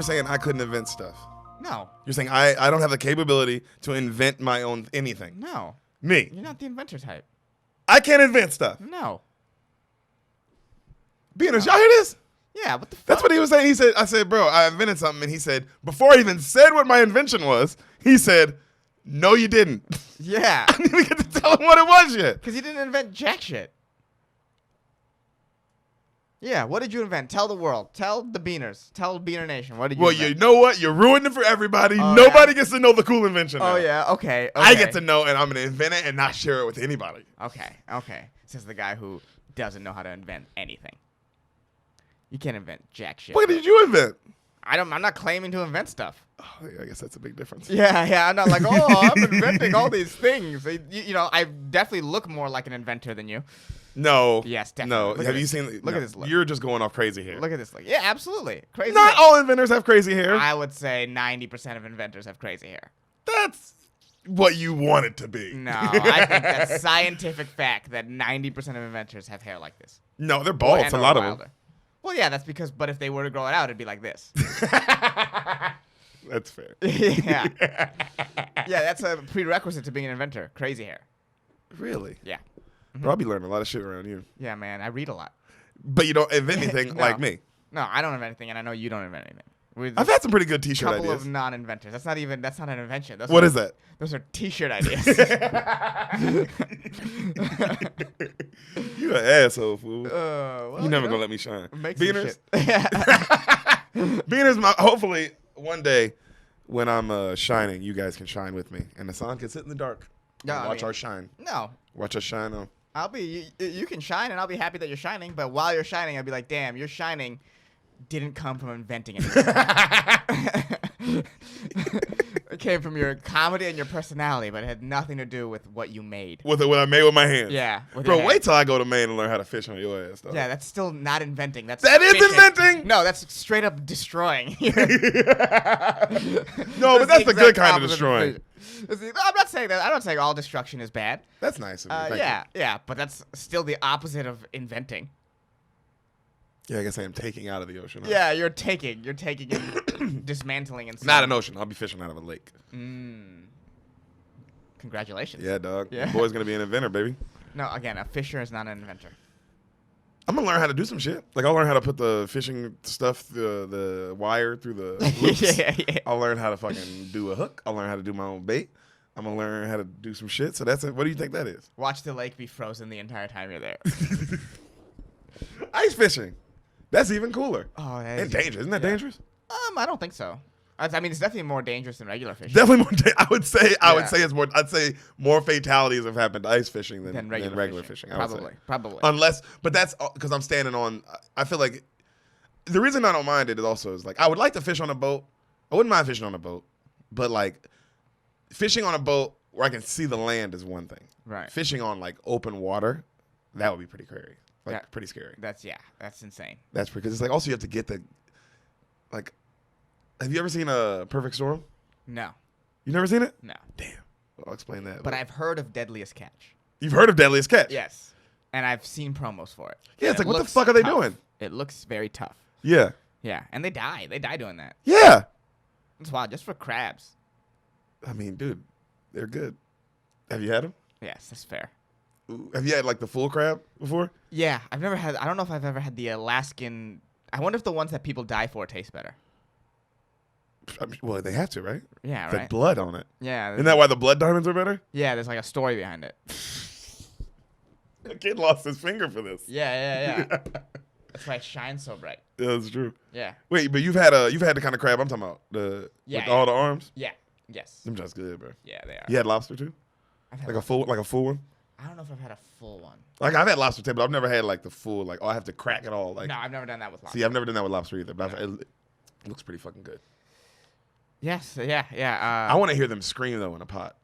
saying I couldn't invent stuff. No. You're saying I don't have the capability to invent my own anything. No. Me. You're not the inventor type. I can't invent stuff. No. Beaners, y'all hear this? Yeah, what the fuck? That's what he was saying. He said, I said, bro, I invented something. And he said, before I even said what my invention was, he said, no, you didn't. Yeah. I didn't even get to tell him what it was yet. Because you didn't invent jack shit. Yeah, what did you invent? Tell the world. Tell the Beaners. Tell Beaner Nation. What did you invent? You know what? You ruined it for everybody. Oh, Nobody gets to know the cool invention now. Oh, yeah. Okay. I get to know, and I'm going to invent it and not share it with anybody. Okay. Says the guy who doesn't know how to invent anything. You can't invent jack shit. What did you invent? I'm not claiming to invent stuff. Oh, yeah, I guess that's a big difference. Yeah. I'm not like, oh, I'm inventing all these things. You know, I definitely look more like an inventor than you. No. Yes, definitely. No. Have you seen? Look at this look. You're just going off crazy hair. Look at this look. Yeah, absolutely. Crazy Not hair. all inventors have crazy hair. I would say 90% of inventors have crazy hair. That's what you want it to be. No, I think that's scientific fact that 90% of inventors have hair like this. No, they're bald. And A or lot of wilder. them. Well, yeah, that's because, but if they were to grow it out, it'd be like this. That's fair. Yeah. Yeah, that's a prerequisite to being an inventor. Crazy hair. Really? Yeah. Bro, I'll be learning a lot of shit around you. Yeah, man, I read a lot. But you don't invent anything No. like me. No, I don't invent anything, and I know you don't invent anything. I've had some pretty good T-shirt couple ideas. of non-inventors. That's not an invention. What is that? Those are T-shirt ideas. You an asshole, fool. Well, You never gonna let me shine. Make some Beaners. shit. Beaners, hopefully one day when I'm shining, you guys can shine with me, and the sun can sit in the dark. Yeah, And watch our shine. No. Watch us shine on. You can shine, and I'll be happy that you're shining. But while you're shining, I'll be like, damn, your shining didn't come from inventing anything. It came from your comedy and your personality, but it had nothing to do with what you made. With what I made with my hands. Yeah. Bro, wait till I go to Maine and learn how to fish on your ass, though. Yeah, that's still not inventing. That is inventing. No, that's straight up destroying. No, but that's the good kind of destroying. I'm not saying that. I'm not saying all destruction is bad. That's nice of you. Thank you. Yeah, but that's still the opposite of inventing. Yeah, I guess I am taking out of the ocean. Huh? Yeah, you're taking and dismantling and stuff. Not an ocean. I'll be fishing out of a lake. Congratulations. Yeah, dog. Yeah. Your boy's going to be an inventor, baby. No, again, a fisher is not an inventor. I'm going to learn how to do some shit. Like, I'll learn how to put the fishing stuff, the wire through the loops. Yeah. I'll learn how to fucking do a hook. I'll learn how to do my own bait. I'm going to learn how to do some shit. So that's it. What do you think that is? Watch the lake be frozen the entire time you're there. Ice fishing. That's even cooler. Oh, and dangerous. Isn't that dangerous? I don't think so. I mean, it's definitely more dangerous than regular fishing. Definitely more. I would say it's more. I'd say more fatalities have happened to ice fishing than regular fishing. Probably. Unless, but that's because I'm standing on. I feel like the reason I don't mind it is like I would like to fish on a boat. I wouldn't mind fishing on a boat, but like fishing on a boat where I can see the land is one thing. Right. Fishing on like open water, that would be pretty scary. Like pretty scary. That's insane. That's because it's like also you have to get the like. Have you ever seen a Perfect Storm? No. You never seen it? No. Damn. Well, I'll explain that. But I've heard of Deadliest Catch. You've heard of Deadliest Catch? Yes. And I've seen promos for it. Yeah, it's like, what the fuck are they doing? It looks very tough. Yeah. Yeah, and they die. They die doing that. Yeah. It's wild, just for crabs. I mean, dude, they're good. Have you had them? Yes, that's fair. Have you had like the full crab before? Yeah, I've never had. I don't know if I've ever had the Alaskan. I wonder if the ones that people die for taste better. I mean, well, they have to, right? Yeah, the right. blood on it. Yeah. Isn't that why the blood diamonds are better? Yeah, there's like a story behind it. The kid lost his finger for this. Yeah. That's why it shines so bright. Yeah, that's true. Yeah. Wait, but you've had the kind of crab I'm talking about, with all the arms. Yeah. Yes. Them just good, bro. Yeah, they are. You had lobster too? I've had like a full one. I don't know if I've had a full one. Like I've had lobster too, but I've never had like the full like I have to crack it all. Like no, I've never done that with lobster. See, I've never done that with lobster either, but it looks pretty fucking good. Yes. Yeah. I want to hear them scream though in a pot.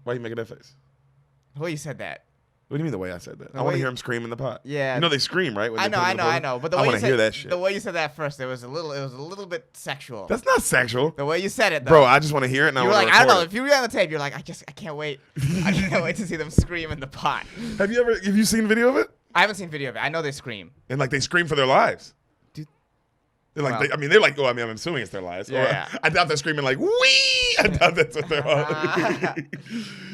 Why are you making that face? Well, you said that. What do you mean the way I said that? I want to hear them scream in the pot. Yeah. You know they scream, right? When I know. But the way I you want to hear that shit. The way you said that first, it was a little bit sexual. That's not sexual. The way you said it, though. Bro, I just want to hear it. And you were like, I don't know. If you were on the tape, you're like, I can't wait. I can't wait to see them scream in the pot. Have you seen video of it? I haven't seen video of it. I know they scream. And like they scream for their lives. Dude. They're like, Well. they're like, oh, I mean, I'm assuming it's their lives. Yeah. Or, I doubt they're screaming like, wee! I doubt that's what they're all.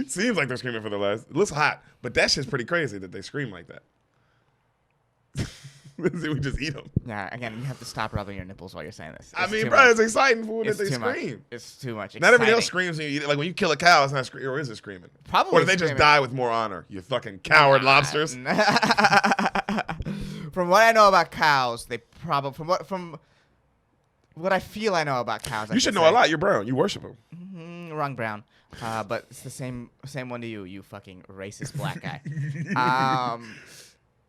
Seems like they're screaming for their lives. It looks hot, but that shit's pretty crazy that they scream like that. We just eat them. Yeah, again, you have to stop rubbing your nipples while you're saying this. I It's mean, too bro, much. it's exciting for that It's they too much. scream. It's too much. Not everybody else Exciting. screams when you eat it. Like when you kill a cow, it's not screaming. Or is it screaming? Probably Or do they just screaming. die with more honor? You fucking coward lobsters. From what I know about cows, they probably from what I feel I know about cows. You should know a lot. You're brown. You worship them. Wrong brown, but it's the same one to you. You fucking racist black guy.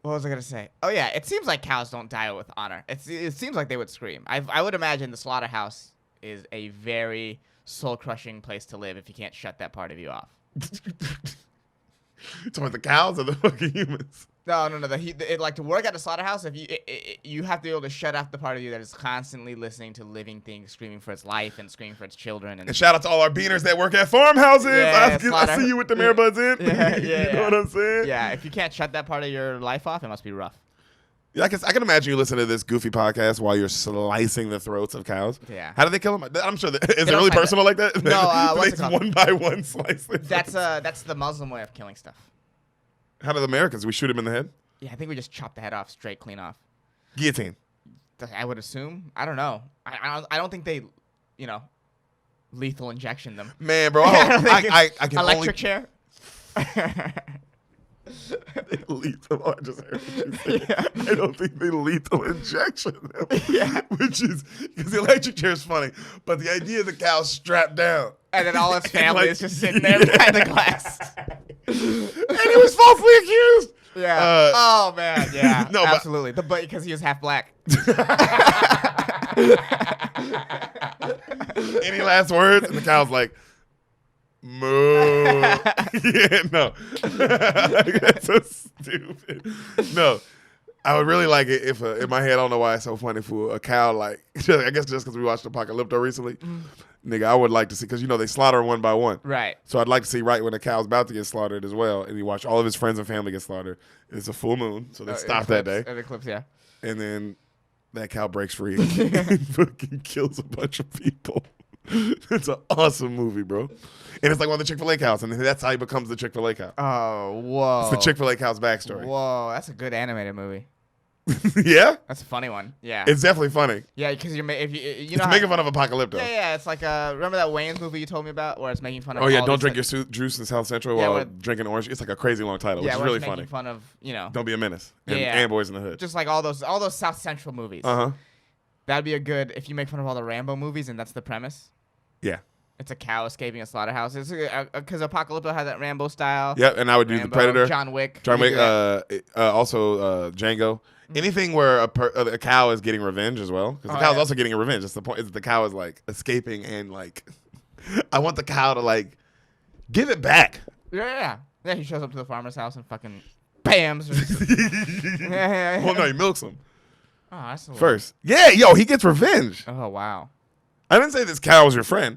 What was I gonna say? Oh yeah, it seems like cows don't die with honor. It seems like they would scream. I would imagine the slaughterhouse is a very soul crushing place to live if you can't shut that part of you off. Talking about the cows or the fucking humans? No. Like to work at a slaughterhouse, if you have to be able to shut off the part of you that is constantly listening to living things screaming for its life and screaming for its children. And shout out to all our beaners that work at farmhouses. Yeah, I see you with the earbuds in. Yeah, You know what I'm saying? yeah, if you can't shut that part of your life off, it must be rough. Yeah, I can imagine you listen to this goofy podcast while you're slicing the throats of cows. Yeah. How do they kill them? I'm sure. Is it don't really find personal like that? No, Do what's they it called? one by one slice their That's throats? the Muslim way of killing stuff. How do the Americans? We shoot him in the head? Yeah, I think we just chop the head off straight, clean off. Guillotine. I would assume. I don't know. I don't think they, lethal injection them. Man, bro, I can Electric only chair. lethal. I just heard what you said. Yeah. I don't think they lethal injection them. Yeah. Which is because the electric chair is funny, but the idea of the cow strapped down And then all his family Like, is just sitting there behind the glass. and he was falsely accused. Yeah. Oh man. Yeah. No, but- absolutely. But because he was half black. Any last words? And the cow's like, moo. Yeah, no. That's so stupid. No. I would really like it if, in my head, I don't know why it's so funny for a cow, like, I guess just because we watched Apocalypto recently. Nigga, I would like to see, because, they slaughter them one by one. Right. So I'd like to see right when a cow's about to get slaughtered as well, and you watch all of his friends and family get slaughtered. It's a full moon, so they stop that day. An eclipse, yeah. And then that cow breaks free and fucking kills a bunch of people. It's an awesome movie, bro. And it's like one of the Chick-fil-A cows, and that's how he becomes the Chick-fil-A cow. Oh, whoa. It's the Chick-fil-A cow's backstory. Whoa, that's a good animated movie. Yeah? That's a funny one. Yeah. It's definitely funny. Yeah, because if you It's know how, making fun of Apocalypto. Yeah. It's like remember that Wayne's movie you told me about, where it's making fun of. Oh, yeah, all don't these, drink your juice in South Central Yeah, while where- drinking orange. It's like a crazy long title, which yeah, is where really it's funny. making fun of Don't be a menace. And, Yeah. and Boys in the Hood. just like all those South Central movies. Uh-huh. That'd be a good if you make fun of all the Rambo movies and that's the premise. Yeah. It's a cow escaping a slaughterhouse. It's because Apocalypto had that Rambo style. Yep, and I would do Rambo, the Predator. John Wick. John You Wick, do that. also Django. Anything where a cow is getting revenge as well, because the cow's also getting a revenge. That's the point. Is the cow is like escaping and like, I want the cow to like give it back. Yeah. He shows up to the farmer's house and fucking bams. Yeah. Well, no, he milks him Oh, that's a little- first. Yeah, yo, he gets revenge. Oh wow. I didn't say this cow was your friend.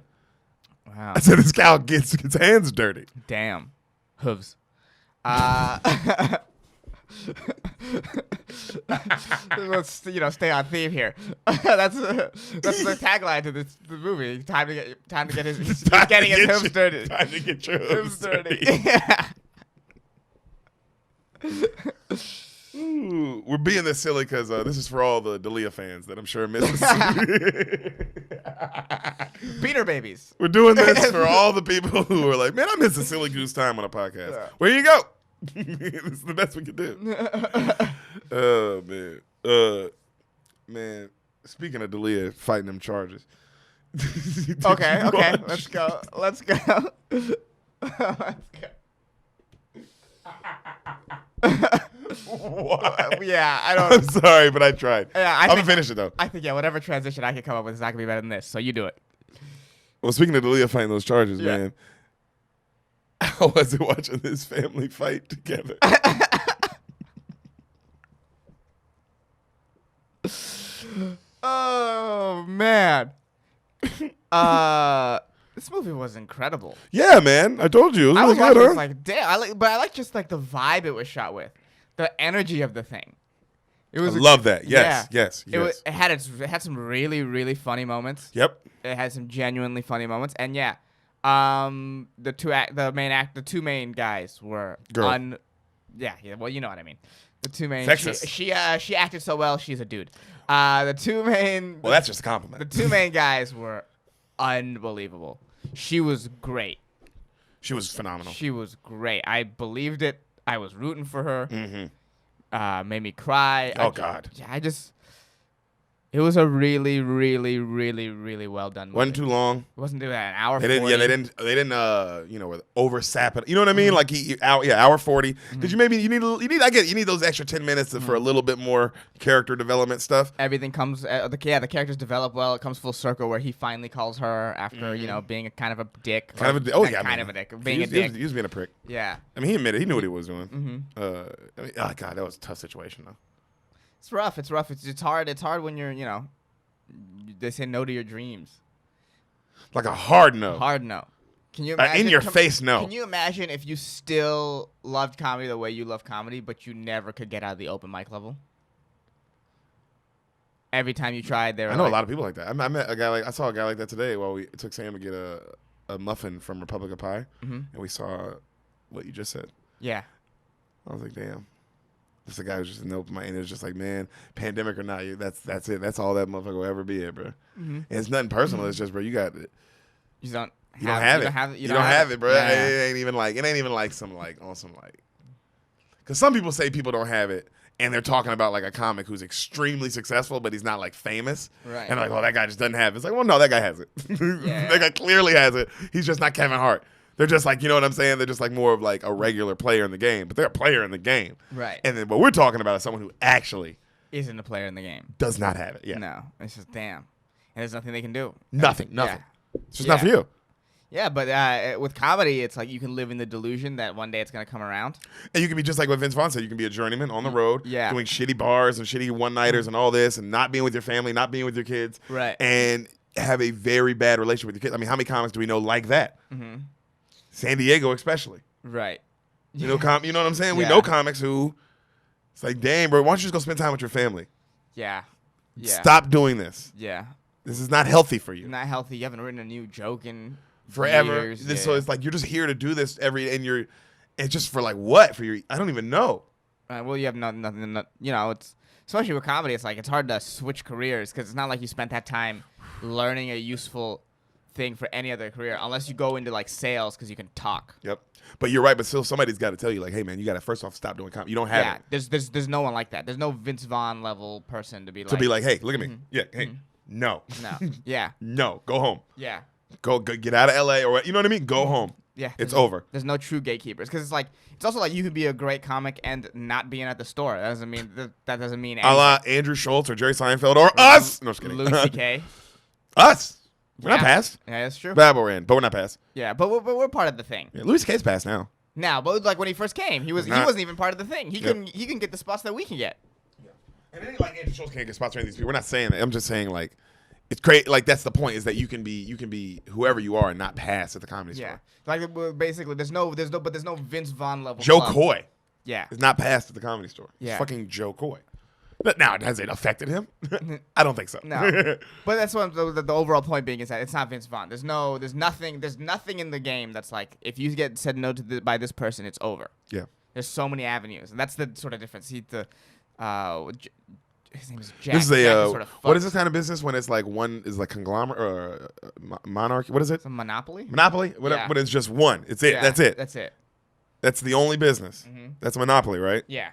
Wow. I said this cow gets his hands dirty. Damn. Hooves. Let's stay on theme here. That's the tagline to the movie. Time to get his he's getting his hooves dirty. Time to get your Hooves hooves dirty. dirty. Yeah. Ooh, we're being this silly because this is for all the Dalia fans that I'm sure miss this. Beater babies. We're doing this for all the people who are like, man, I miss a silly goose time on a podcast. Yeah. Where you go? This is the best we can do. Oh, man. Man, speaking of Dalia fighting them charges. Okay. Watch. Let's go. Let's go. What? Yeah, I don't. I'm sorry, but I tried. Yeah, I'm going to finish it, though. I think whatever transition I can come up with is not gonna be better than this. So you do it. Well, speaking of Dalia fighting those charges, Yeah. man, how was it watching this family fight together? Oh man. This movie was incredible. Yeah, man. I told you. It was I really was good, watching huh? this like, damn. But I like just like the vibe it was shot with, the energy of the thing. It was I love that. Yes, yeah. yes, It had some really, really funny moments. Yep. It had some genuinely funny moments, and yeah, the two main guys were Girl. yeah. Well, you know what I mean. The two main Sexist. she acted so well. She's a dude. The two main. Well, that's just a compliment. The two main guys were unbelievable. She was great. She was phenomenal. She was great. I believed it. I was rooting for her. Mm-hmm. Made me cry. Oh God. It was a really, really, really, really well done movie. Wasn't too long. It wasn't an hour. They 40. didn't. Yeah, they didn't. Oversap it. You know what I mean? Like hour 40. Because you need those extra 10 minutes for a little bit more character development stuff. Everything comes. The characters develop well. It comes full circle where he finally calls her after being a kind of a dick. Kind of a dick. Being a dick. He was being a prick. Yeah. I mean, he admitted he knew what he was doing. Mm-hmm. Oh God, that was a tough situation though. It's rough. It's rough. It's hard. It's hard when you're they say no to your dreams. Like a hard no. Hard no. Can you imagine? In your face no. Can you imagine if you still loved comedy the way you love comedy, but you never could get out of the open mic level? Every time you tried, there. I know a lot of people like that. I saw a guy like that today. While it took Sam to get a muffin from Republic of Pie, and we saw what you just said. Yeah. I was like, damn. This is a guy who's just in the open mic, and it's just like, man, pandemic or not, that's it. That's all that motherfucker will ever be at, bro. And it's nothing personal. It's just, bro, you got it. You don't have it. You don't have it, bro. Yeah. It ain't even like some like awesome like. Because some people say people don't have it, and they're talking about like a comic who's extremely successful, but he's not like famous. Right. And like, well, that guy just doesn't have it. It's like, well, no, that guy has it. Yeah. That guy clearly has it. He's just not Kevin Hart. They're just like, you know what I'm saying? They're just like more of like a regular player in the game, but they're a player in the game. Right. And then what we're talking about is someone who actually isn't a player in the game. does not have it. Yeah. No. It's just damn. And there's nothing they can do. Nothing. Yeah. It's just not for you. Yeah, but with comedy, it's like you can live in the delusion that one day it's going to come around. And you can be just like what Vince Vaughn said. You can be a journeyman on the road, doing shitty bars and shitty one-nighters and all this, and not being with your family, not being with your kids. Right. And have a very bad relationship with your kids. I mean, how many comics do we know like that? Mm-hmm. San Diego especially. Right. You know what I'm saying? We Yeah. know comics who, it's like, damn, bro, why don't you just go spend time with your family? Yeah. Stop doing this. Yeah. This is not healthy for you. Not healthy. You haven't written a new joke in Forever. years. So it's like you're just here to do this and just for like what? I don't even know. Well, you have nothing. It's especially with comedy. It's like it's hard to switch careers because it's not like you spent that time learning a useful thing for any other career unless you go into like sales because you can talk. Yep. But you're right. But still, somebody's got to tell you like, hey man, you got to first off stop doing comedy. You don't have it. There's no one like that. There's no Vince Vaughn level person to be like, hey, look at me. Yeah. Hey, no. Yeah. No. Go home. Yeah. Go get out of LA or you know what I mean. Go home. Yeah. It's over. There's no true gatekeepers because it's also like you could be a great comic and not being at the store. That doesn't mean anything. A la Andrew Schultz or Jerry Seinfeld or us. No, just kidding. Louis C.K. Us. We're not past. Yeah, that's true. But we're in. But we're not past. Yeah, but we're part of the thing. Yeah, Louis C.K.'s past now. Now, but like when he first came, he wasn't even part of the thing. He can get the spots that we can get. Yeah. And it ain't like Andrew Schultz can't get spots for any of these people. We're not saying that. I'm just saying like it's great. Like that's the point is that you can be whoever you are and not pass at the comedy store. Yeah. Like basically, there's no Vince Vaughn level. Joe club. Coy. Yeah. Is not passed at the comedy store. Yeah. It's fucking Joe Coy. But now, has it affected him? I don't think so. No. But that's what the overall point being is that it's not Vince Vaughn. There's nothing in the game that's like if you get said no to by this person, it's over. Yeah. There's so many avenues, and that's the sort of difference. His name is Jack. This is Jack sort of what is this kind of business when it's like one is like conglomerate or monarchy? What is it? It's a monopoly. Monopoly? Yeah. But it's just one. It's it. Yeah, That's it. That's it. That's the only business. Mm-hmm. That's a monopoly, right? Yeah.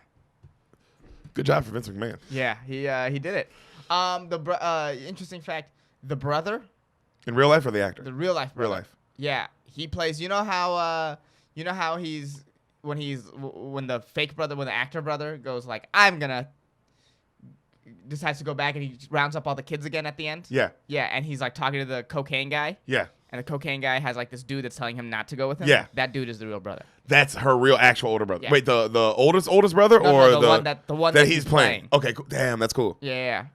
Good job for Vince McMahon. Yeah, he did it. Interesting fact: the brother, In real life or the actor? the real life brother. Real life. Yeah, he plays. You know how when the fake brother, when the actor brother goes like, I'm gonna decides to go back and he rounds up all the kids again at the end. Yeah. Yeah, and he's like talking to the cocaine guy. Yeah. And the cocaine guy has like this dude that's telling him not to go with him. Yeah. That dude is the real brother. That's her real actual older brother. Yeah. Wait, the oldest brother No, or the one that he's playing? Okay, cool. Damn, that's cool. Yeah.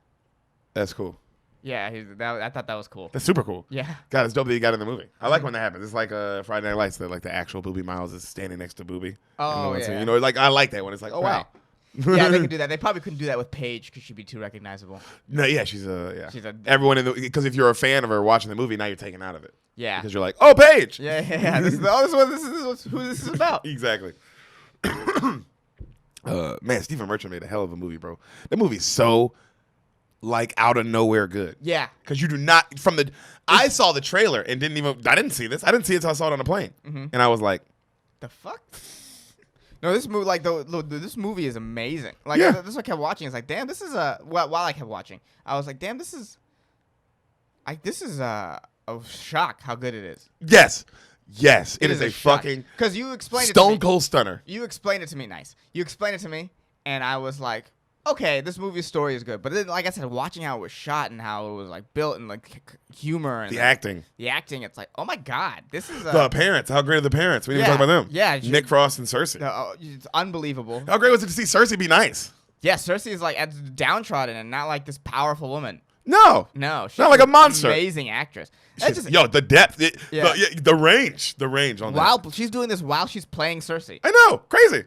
That's cool. Yeah, I thought that was cool. That's super cool. Yeah. God, it's dope that he got in the movie. I like when that happens. It's like Friday Night Lights that like the actual Booby Miles is standing next to Booby. Oh, and yeah. You know, like I like that when it's like, oh wow, Right. Yeah, they could do that. They probably couldn't do that with Paige because she'd be too recognizable. No, yeah, she's a She's a everyone in the because if you're a fan of her watching the movie, now you're taken out of it. yeah. Because you're like, oh, Paige. Yeah. This is who this is about. Exactly. Man, Stephen Merchant made a hell of a movie, bro. That movie's so like out of nowhere good. Yeah. Because you do not I saw the trailer and I didn't see this. I didn't see it until I saw it on a plane, and I was like, the fuck. No, this movie this movie is amazing. Like Yeah. this is what I kept watching. It's like, damn, this is while I kept watching, I was like, damn, this is a shock how good it is. yes, it is a fucking because you explained it to me. stone cold stunner. You explained it to me nice. You explained it to me, and I was like, okay, this movie's story is good. But then, like I said, watching how it was shot and how it was like built and like humor and The acting. it's like, oh my god, this is The parents. How great are the parents? We didn't even talk about them. Yeah, Nick Frost and Cersei. It's unbelievable. How great was it to see Cersei be nice? Yeah, Cersei is like downtrodden and not like this powerful woman. No. No, she's Not like a monster. Amazing actress. That's just, Yo, the depth, Yeah. the range on that. while she's doing this while she's playing Cersei. I know, crazy.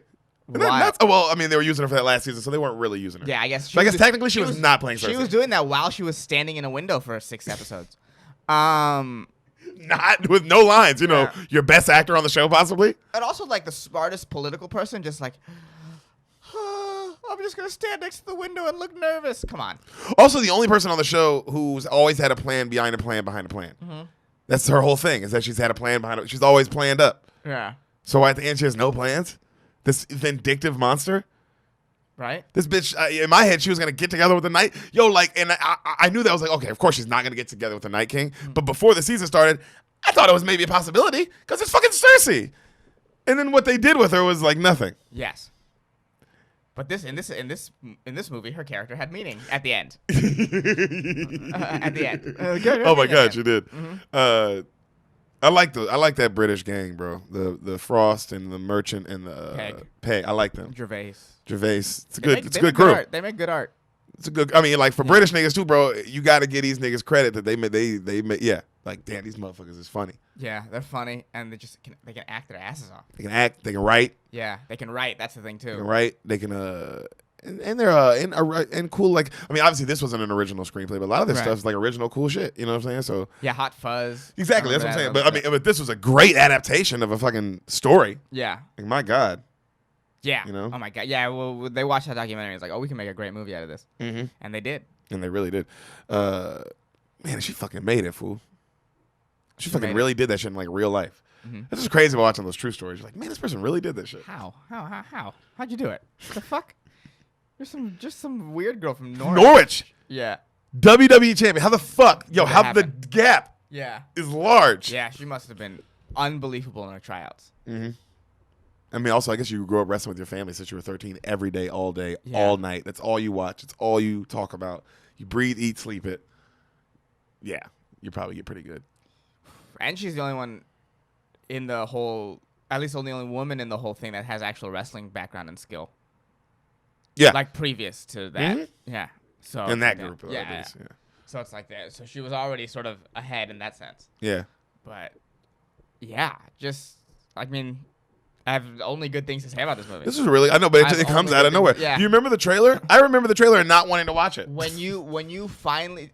Isn't that Wild. nuts? Oh, well, I mean, they were using her for that last season, so they weren't really using her. Yeah, I guess. So I guess technically she was not playing Cersei. She was doing that while she was standing in a window for 6 episodes. Not with no lines. You know, Yeah. your best actor on the show, possibly. And also, like, the smartest political person, just like, I'm just going to stand next to the window and look nervous. Come on. Also, the only person on the show who's always had a plan behind a plan behind a plan. Mm-hmm. That's her whole thing, is that she's had a plan behind it. She's always planned up. Yeah. So at the end, she has no plans? This vindictive monster? Right? This bitch, in my head, she was going to get together with the Night. Yo, like, and I knew that. I was like, okay, of course she's not going to get together with the Night King. Mm-hmm. But before the season started, I thought it was maybe a possibility because it's fucking Cersei. And then what they did with her was like nothing. Yes. But in this movie, her character had meaning at the end. At the end. Oh my god, she did. Mm-hmm. I like that British gang, bro. The Frost and the Merchant and the Peg. I like them. Gervais. It's a They good make group. Art. They make good art. It's a good. I mean, like for British niggas too, bro. You got to give these niggas credit that they made. Yeah, like damn, these motherfuckers is funny. Yeah, they're funny and they can act their asses off. They can act. They can write. Yeah, they can write. That's the thing too. They can write. They can and they're and cool. Like I mean, obviously this wasn't an original screenplay, but a lot of this stuff is like original cool shit. You know what I'm saying? So yeah, Hot Fuzz. exactly, that's what I'm saying. But I mean, but this was a great adaptation of a fucking story. Yeah. Like my god. Yeah. You know? Oh my god. Yeah. Well, they watched that documentary. It's like, oh, we can make a great movie out of this, and they did. And they really did. Man, she fucking made it, fool. She fucking made really did that shit in like real life. That's just crazy watching those true stories. You're like, man, this person really did that shit. How? How'd you do it? What the fuck? You're just some weird girl from Norwich. Norwich, Yeah. WWE champion. How the fuck? Yo, How'd that how the happen? gap Yeah. is large. Yeah. She must have been unbelievable in her tryouts. I mean, also, I guess you grew up wrestling with your family since you were 13, every day, all Yeah. night. That's all you watch. It's all you talk about. You breathe, eat, sleep it. Yeah, you probably get pretty good. And she's the only one in the whole, at least the only woman in the whole thing that has actual wrestling background and skill. Yeah. Like previous to that. Yeah. So In that yeah. group, Yeah. at least. Yeah. So it's like that. So she was already sort of ahead in that sense. Yeah. But yeah, just I mean, I have only good things to say about this movie. This is really, I know, but it comes out of nowhere. Yeah. Do you remember the trailer? I remember the trailer and not wanting to watch it. When you finally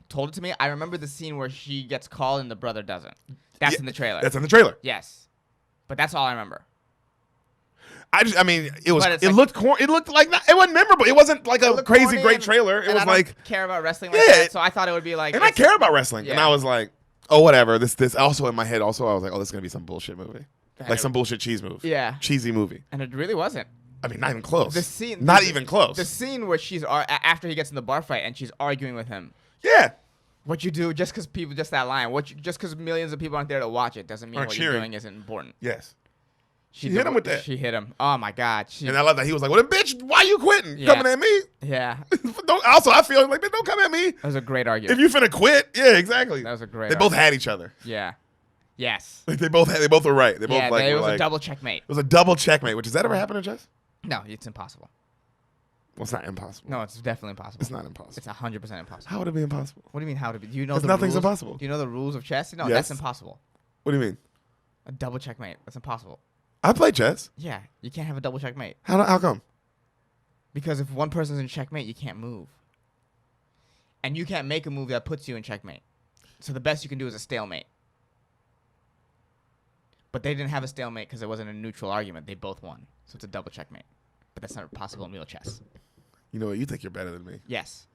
told it to me, I remember the scene where she gets called and the brother doesn't. That's in the trailer. That's in the trailer. Yes, but that's all I remember. I mean, it was. It like, looked like it wasn't memorable. It wasn't like a crazy great trailer. It was I like don't care about wrestling like Yeah. that, so I thought it would be like. and I care about wrestling, and Yeah. I was like, oh whatever. This also in my head. Also, I was like, oh, this is gonna be some bullshit movie, like some bullshit cheese movie. Yeah. cheesy movie. And it really wasn't. I mean, not even close. The scene, not even close. The scene where she's after he gets in the bar fight and she's arguing with him. Yeah. What you do just that line. Just because millions of people aren't there to watch it doesn't mean Aren't what cheering. you're doing isn't important. Yes. She hit him with that. She hit him. Oh my god. And I love that he was like, "Well, then, bitch, why you quitting? Yeah. Coming at me?" Yeah. Also, I feel like, "Bitch, don't come at me. That was a great argument. If you finna quit, yeah, exactly." That was a great. They both had each other. Yeah. Yes. Like they both were right. They both Yeah. like It were was a like, double checkmate. It was a double checkmate. Which has that ever happened to Jess? No, it's impossible. Well, it's not impossible. No, it's definitely impossible. It's not impossible. It's 100% impossible. How would it be impossible? What do you mean? How to be? Do you know Because the nothing's rules? impossible. Do you know the rules of chess? No, Yes. that's impossible. What do you mean? A double checkmate. That's impossible. I play chess. Yeah, you can't have a double checkmate. How come? Because if one person's in checkmate, you can't move. And you can't make a move that puts you in checkmate. So the best you can do is a stalemate. But they didn't have a stalemate because it wasn't a neutral argument. They both won. So it's a double checkmate. But that's not possible in real chess. You know what? You think you're better than me. Yes.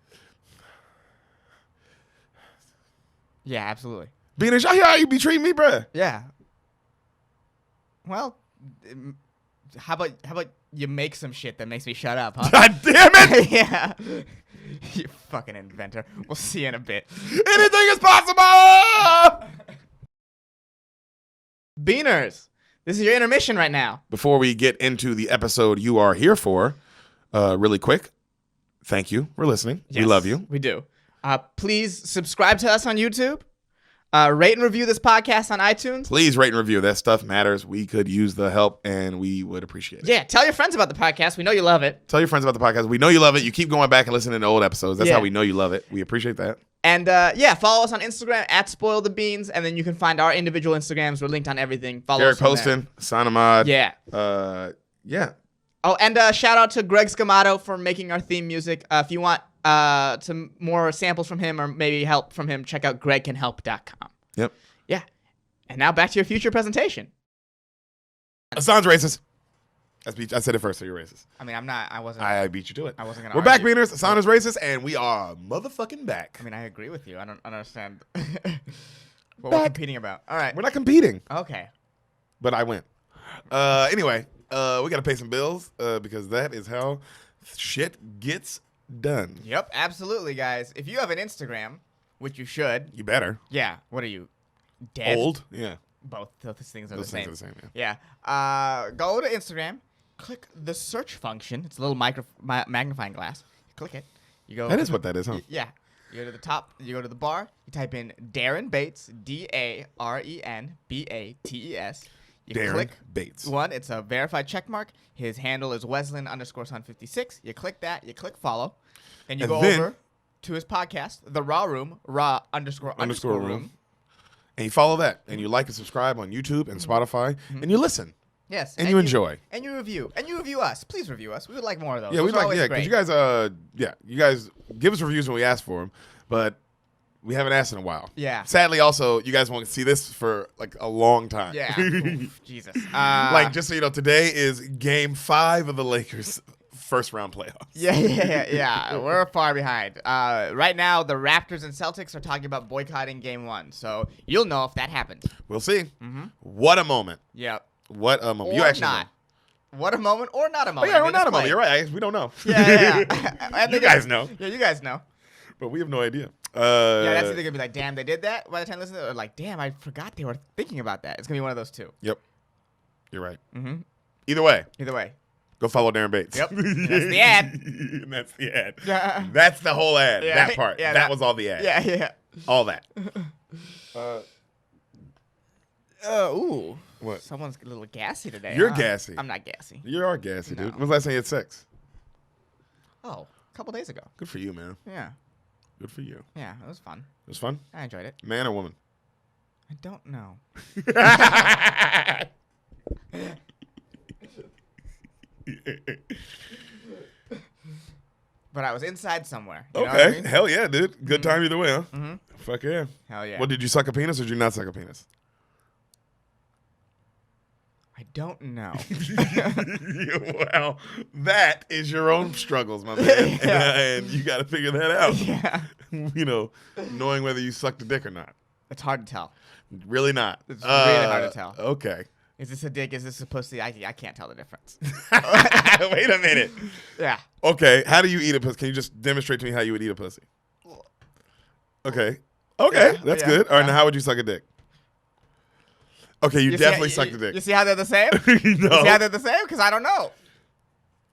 Yeah, absolutely. Beanish, I hear how you be treating me, bruh. Yeah. Well, how about you make some shit that makes me shut up, huh? God damn it! Yeah. You fucking inventor. We'll see you in a bit. Anything is possible! Beaners, this is your intermission right now. Before we get into the episode you are here for, really quick, thank you for listening. Yes, we love you. We do. Please subscribe to us on YouTube. Rate and review this podcast on iTunes. Please rate and review. That stuff matters. We could use the help, and we would appreciate it. Yeah, tell your friends about the podcast. We know you love it. Tell your friends about the podcast. We know you love it. You keep going back and listening to old episodes. That's Yeah. how we know you love it. We appreciate that. And follow us on Instagram at @SpoilTheBeans, and then you can find our individual Instagrams. We're linked on everything. Follow Eric us on Poston, Sanamad. there. Yeah. Yeah. Oh, and shout out to Greg Scamato for making our theme music. If you want some more samples from him or maybe help from him, check out gregcanhelp.com. Yep. Yeah. And now back to your future presentation. Assange racist. I said it first, so you're racist. I mean, I wasn't. I beat you to it. I wasn't gonna We're back, argue. Beaners. Assange is racist, and we are motherfucking back. I mean, I agree with you. I don't understand what we're Back. competing about. All right. We're not competing, Okay. but I win. Anyway, we got to pay some bills because that is how shit gets done. Yep, absolutely, guys. If you have an Instagram, which you should, You better. yeah. What are you? Dead? Old? Yeah. Both those things are Those the same. things are the same, yeah. Yeah. Go to Instagram, click the search function. It's a little magnifying glass. You click it. You go. That is what that is, huh? Yeah. You go to the top. You go to the bar. You type in Darren Bates. DARENBATES. You Darren click Bates. one. It's a verified check mark. His handle is Wesleyan_Son56. You click that. You click follow. And you And go then- over to his podcast, The Raw Room, Raw__room. room. And you follow that, and you like and subscribe on YouTube and Spotify, and you listen, Yes. and you enjoy. And you review. And you review us. Please review us. We would like more of those. Yeah, Those we are like, always yeah, great. because you guys give us reviews when we ask for them, but we haven't asked in a while. Yeah. Sadly, also, you guys won't see this for like a long time. Yeah. Oof, Jesus. Like, just so you know, today is Game 5 of the Lakers' first round playoffs. Yeah. We're far behind. Right now, the Raptors and Celtics are talking about boycotting Game 1, so you'll know if that happens. We'll see. What a moment! Yep. What a moment! Or You actually not. know. What a moment, or not a Oh moment. yeah, I we're mean, not it's a moment. playing. You're right. We don't know. Yeah. And You they guys just- know, Yeah, you guys know. but we have no idea. Yeah, that's either gonna be like, damn, they did that by the time they listen to it, or like, damn, I forgot they were thinking about that. It's gonna be one of those two. Yep. You're right. Mm-hmm. Either way, Either way. go follow Darren Bates. Yep. That's the ad. And that's the ad. Yeah. That's the whole ad. Yeah. That part. Yeah, that that- was all the ad. Yeah. All that. Ooh. What? Someone's a little gassy today. You're huh? gassy. I'm not gassy. You are gassy, No. dude. When's the last time you had sex? Oh, a couple days ago. Good for you, man. Yeah. Good for you. Yeah, it was fun. It was fun? I enjoyed it. Man or woman? I don't know. But I was inside somewhere. You know what I Okay. mean? Hell yeah, dude. Good time either way, huh? Mm-hmm. Fuck yeah. Hell yeah. What, did you suck a penis or did you not suck a penis? I don't know. Well, that is your own struggles, my man. Yeah. And you got to figure that out. Yeah. You know, knowing whether you sucked a dick or not. It's hard to tell. Really not. It's really hard to tell. Okay. Is this a dick? Is this a pussy? I can't tell the difference. Wait a minute. Yeah. Okay. How do you eat a pussy? Can you just demonstrate to me how you would eat a pussy? Okay. Okay. Yeah, That's yeah, good. All right. yeah. Now, how would you suck a dick? Okay. You definitely see, sucked a dick. You see how they're the same? No. You see how they're the same? Because I don't know.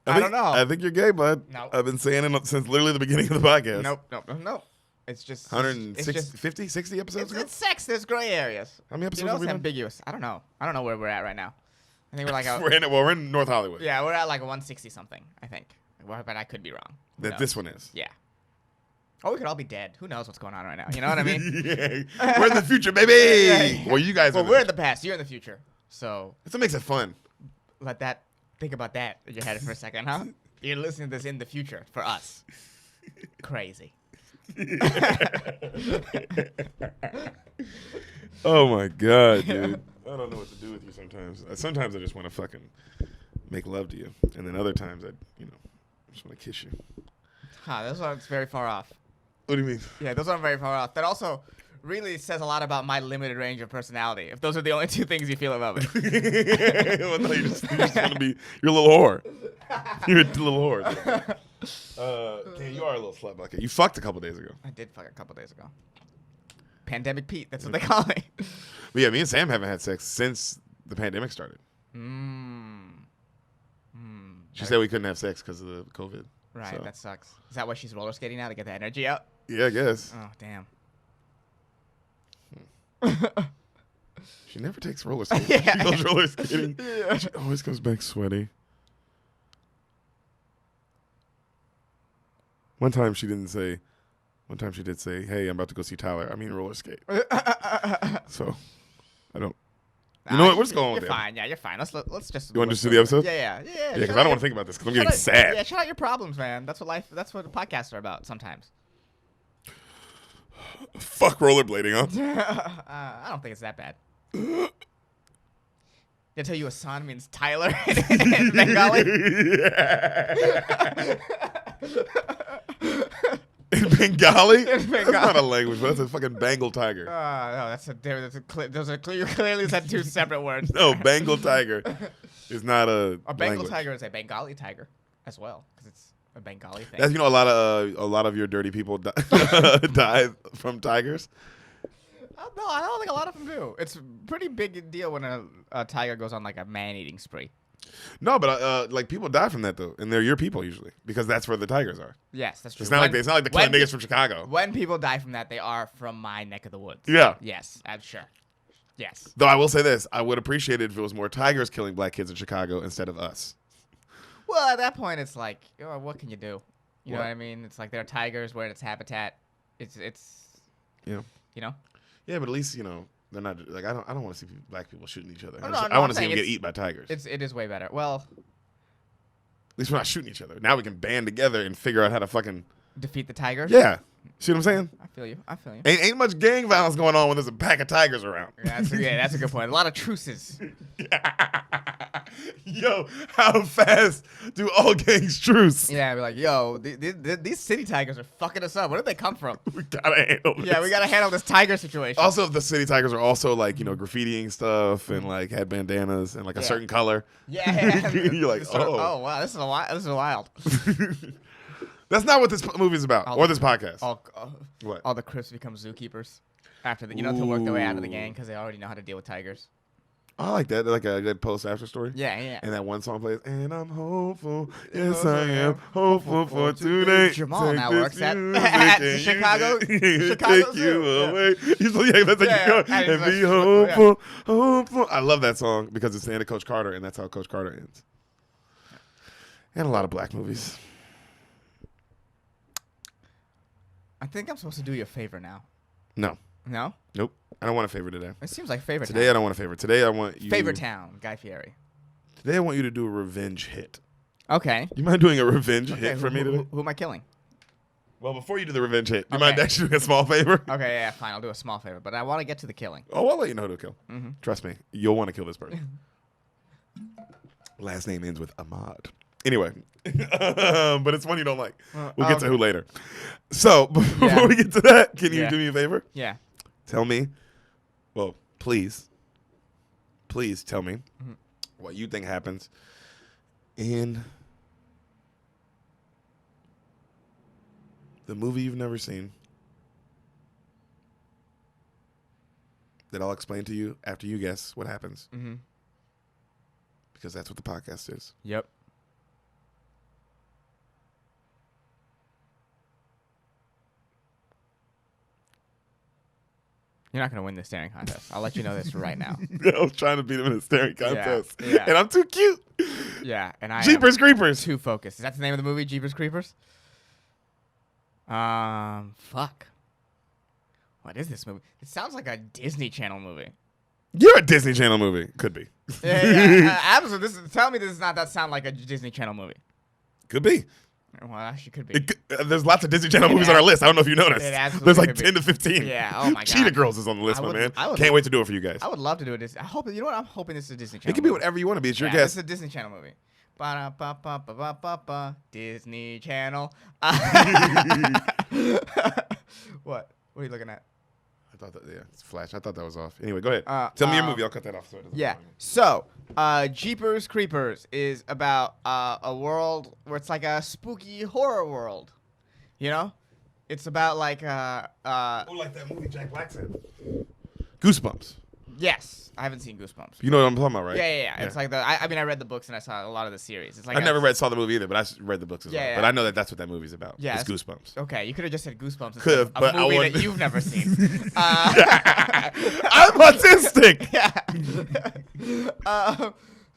I don't know. I think you're gay, bud. No. I've been saying it since literally the beginning of the podcast. Nope. It's just 160, 50, 60 episodes ago? It's sex. There's gray aries. How many episodes You know, have we it's done? ambiguous. I don't know. I don't know where we're at right now. I think we're like We're in North Hollywood. yeah, we're at like 160 something. I think, but I could be wrong. Who That knows? this one is. Yeah. Or we could all be dead. Who knows what's going on right now? You know what I mean? Yeah. We're in the future, baby. Yeah. Well, you guys Well, are. we're in the past. You're in the future. So That's what makes it fun. let that think about that in your head for a second, huh? You're listening to this in the future for us. Crazy. Oh my god, dude. I don't know what to do with you sometimes. Sometimes I just want to fucking make love to you, and then other times I just want to kiss you. Those aren't very far off. What do you mean? Yeah, those aren't very far off. That also really says a lot about my limited range of personality. If those are the only two things you feel about me. Well, no, you just want to be. You're a little whore. You're a little whore. Ken, you are a little slut bucket. You fucked a couple days ago. I did fuck a couple days ago. Pandemic Pete, that's what they call me. But yeah, me and Sam haven't had sex since the pandemic started. She said we couldn't have sex because of the COVID. Right, so. That sucks. Is that why she's roller skating now, to get the energy out? Yeah, I guess. Oh, damn. She never takes roller skating. Yeah. She goes roller skating. Yeah. She always comes back sweaty. One time she did say, hey, I'm about to go see Tyler. I mean roller skate. So, I don't. You know what? We're just going with it. You're fine. Yeah, you're fine. Let's just. You want to just do the episode? Yeah. Yeah, because I don't want to think about this because I'm getting sad. Yeah, shut out your problems, man. That's what podcasts are about sometimes. Fuck rollerblading, huh? I don't think it's that bad. Did I tell you Asan means Tyler in Bengali? In Bengali? In Bengali. That's not a language, but that's a fucking Bengal tiger. No, clearly said two separate words. No, Bengal tiger is not a Bengal language. tiger is a Bengali tiger as well, because it's a Bengali thing. That's, a lot of your dirty people die from tigers. No, I don't think a lot of them do. It's a pretty big deal when a tiger goes on like a man-eating spree. No, but like people die from that though, and they're your people usually because that's where the tigers are. Yes, that's true. It's not like the killing niggas from Chicago. When people die from that, they are from my neck of the woods. Yeah. Yes, I'm sure. Yes. Though I will say this, I would appreciate it if it was more tigers killing black kids in Chicago instead of us. Well, at that point, it's like, what can you do? You know What? what I mean? It's like there are tigers where it's habitat. It's Yeah. you know. Yeah, but at least they're not like I don't want to see black people shooting each other. No, I no, want I'm to see them saying get eaten by tigers. It is way better. Well, At least we're not shooting each other. Now we can band together and figure out how to fucking defeat the tiger. yeah. See what I'm saying? I feel you. Ain't much gang violence going on when there's a pack of tigers around. That's a good point. A lot of truces. Yo, how fast do all gangs truce? Yeah, be like, yo, these city tigers are fucking us up. Where did they come from? We gotta handle this. Yeah, we gotta handle this tiger situation. Also, if the city tigers are also like graffitiing stuff and like had bandanas and like a certain color. Yeah. You're like, oh wow, this is wild. That's not what this movie's about or this podcast. What? All the Crips become zookeepers after to work their way out of the gang because they already know how to deal with tigers. I like that. Like a good post after story. Yeah. And that one song plays, and I'm hopeful. Yes, I am hopeful for today. Jamal now works at Chicago. Take you away. He's like, yeah, that's like and be hopeful, hopeful. I love that song because it's the end of Coach Carter, and that's how Coach Carter ends. And a lot of black movies. I think I'm supposed to do you a favor now. No. No? Nope. I don't want a favor today. It seems like favor today. I don't want a favor. Today I want you. Favor Town, Guy Fieri. Today I want you to do a revenge hit. Okay. You mind doing a revenge hit for me today? Who am I killing? Well, before you do the revenge hit, you mind actually doing a small favor? Okay, yeah, fine. I'll do a small favor, but I want to get to the killing. Oh, I'll let you know who to kill. Mm-hmm. Trust me, you'll want to kill this person. Last name ends with Ahmad. Anyway, but it's one you don't like. We'll get to who later. So before we get to that, can you do me a favor? Yeah. Tell me. Well, please tell me what you think happens in the movie you've never seen that I'll explain to you after you guess what happens. Mm-hmm. Because that's what the podcast is. Yep. You're not going to win the staring contest. I'll let you know this right now. I was trying to beat him in a staring contest. Yeah. And I'm too cute. Yeah. And I Jeepers Creepers. Too focused. Is that the name of the movie, Jeepers Creepers? Fuck. What is this movie? It sounds like a Disney Channel movie. You're a Disney Channel movie. Could be. Yeah. Absolutely. Tell me this does not sound like a Disney Channel movie. Could be. Well, actually, could be. There's lots of Disney Channel movies on our list. I don't know if you noticed. There's like 10 to 15. Yeah. Oh my god. Cheetah Girls is on the list, my man. Can't wait to do it for you guys. I would love to do it. I hope. You know what? I'm hoping this is a Disney Channel. It can be whatever you want to be. It's your It's guess. a Disney Channel movie. Ba-da-ba-ba-ba-ba-ba. Disney Channel. What? What are you looking at? I thought that. Yeah, it's Flash. I thought that was off. Anyway, go ahead. Tell me your movie. I'll cut that off. So it doesn't Yeah. bother me. So, Jeepers Creepers is about a world where it's like a spooky horror world. You know, it's about like like that movie Jack Black said. Goosebumps. Yes, I haven't seen Goosebumps. You know what I'm talking about, right? Yeah. It's like I mean, I read the books and I saw a lot of the series. It's like I never saw the movie either, but I read the books as well. Yeah. But I know that that's what that movie's about. Yeah, It's Goosebumps. Okay, you could have just said Goosebumps. Could have, but a I movie wouldn't. that you've never seen. I'm autistic. Yeah.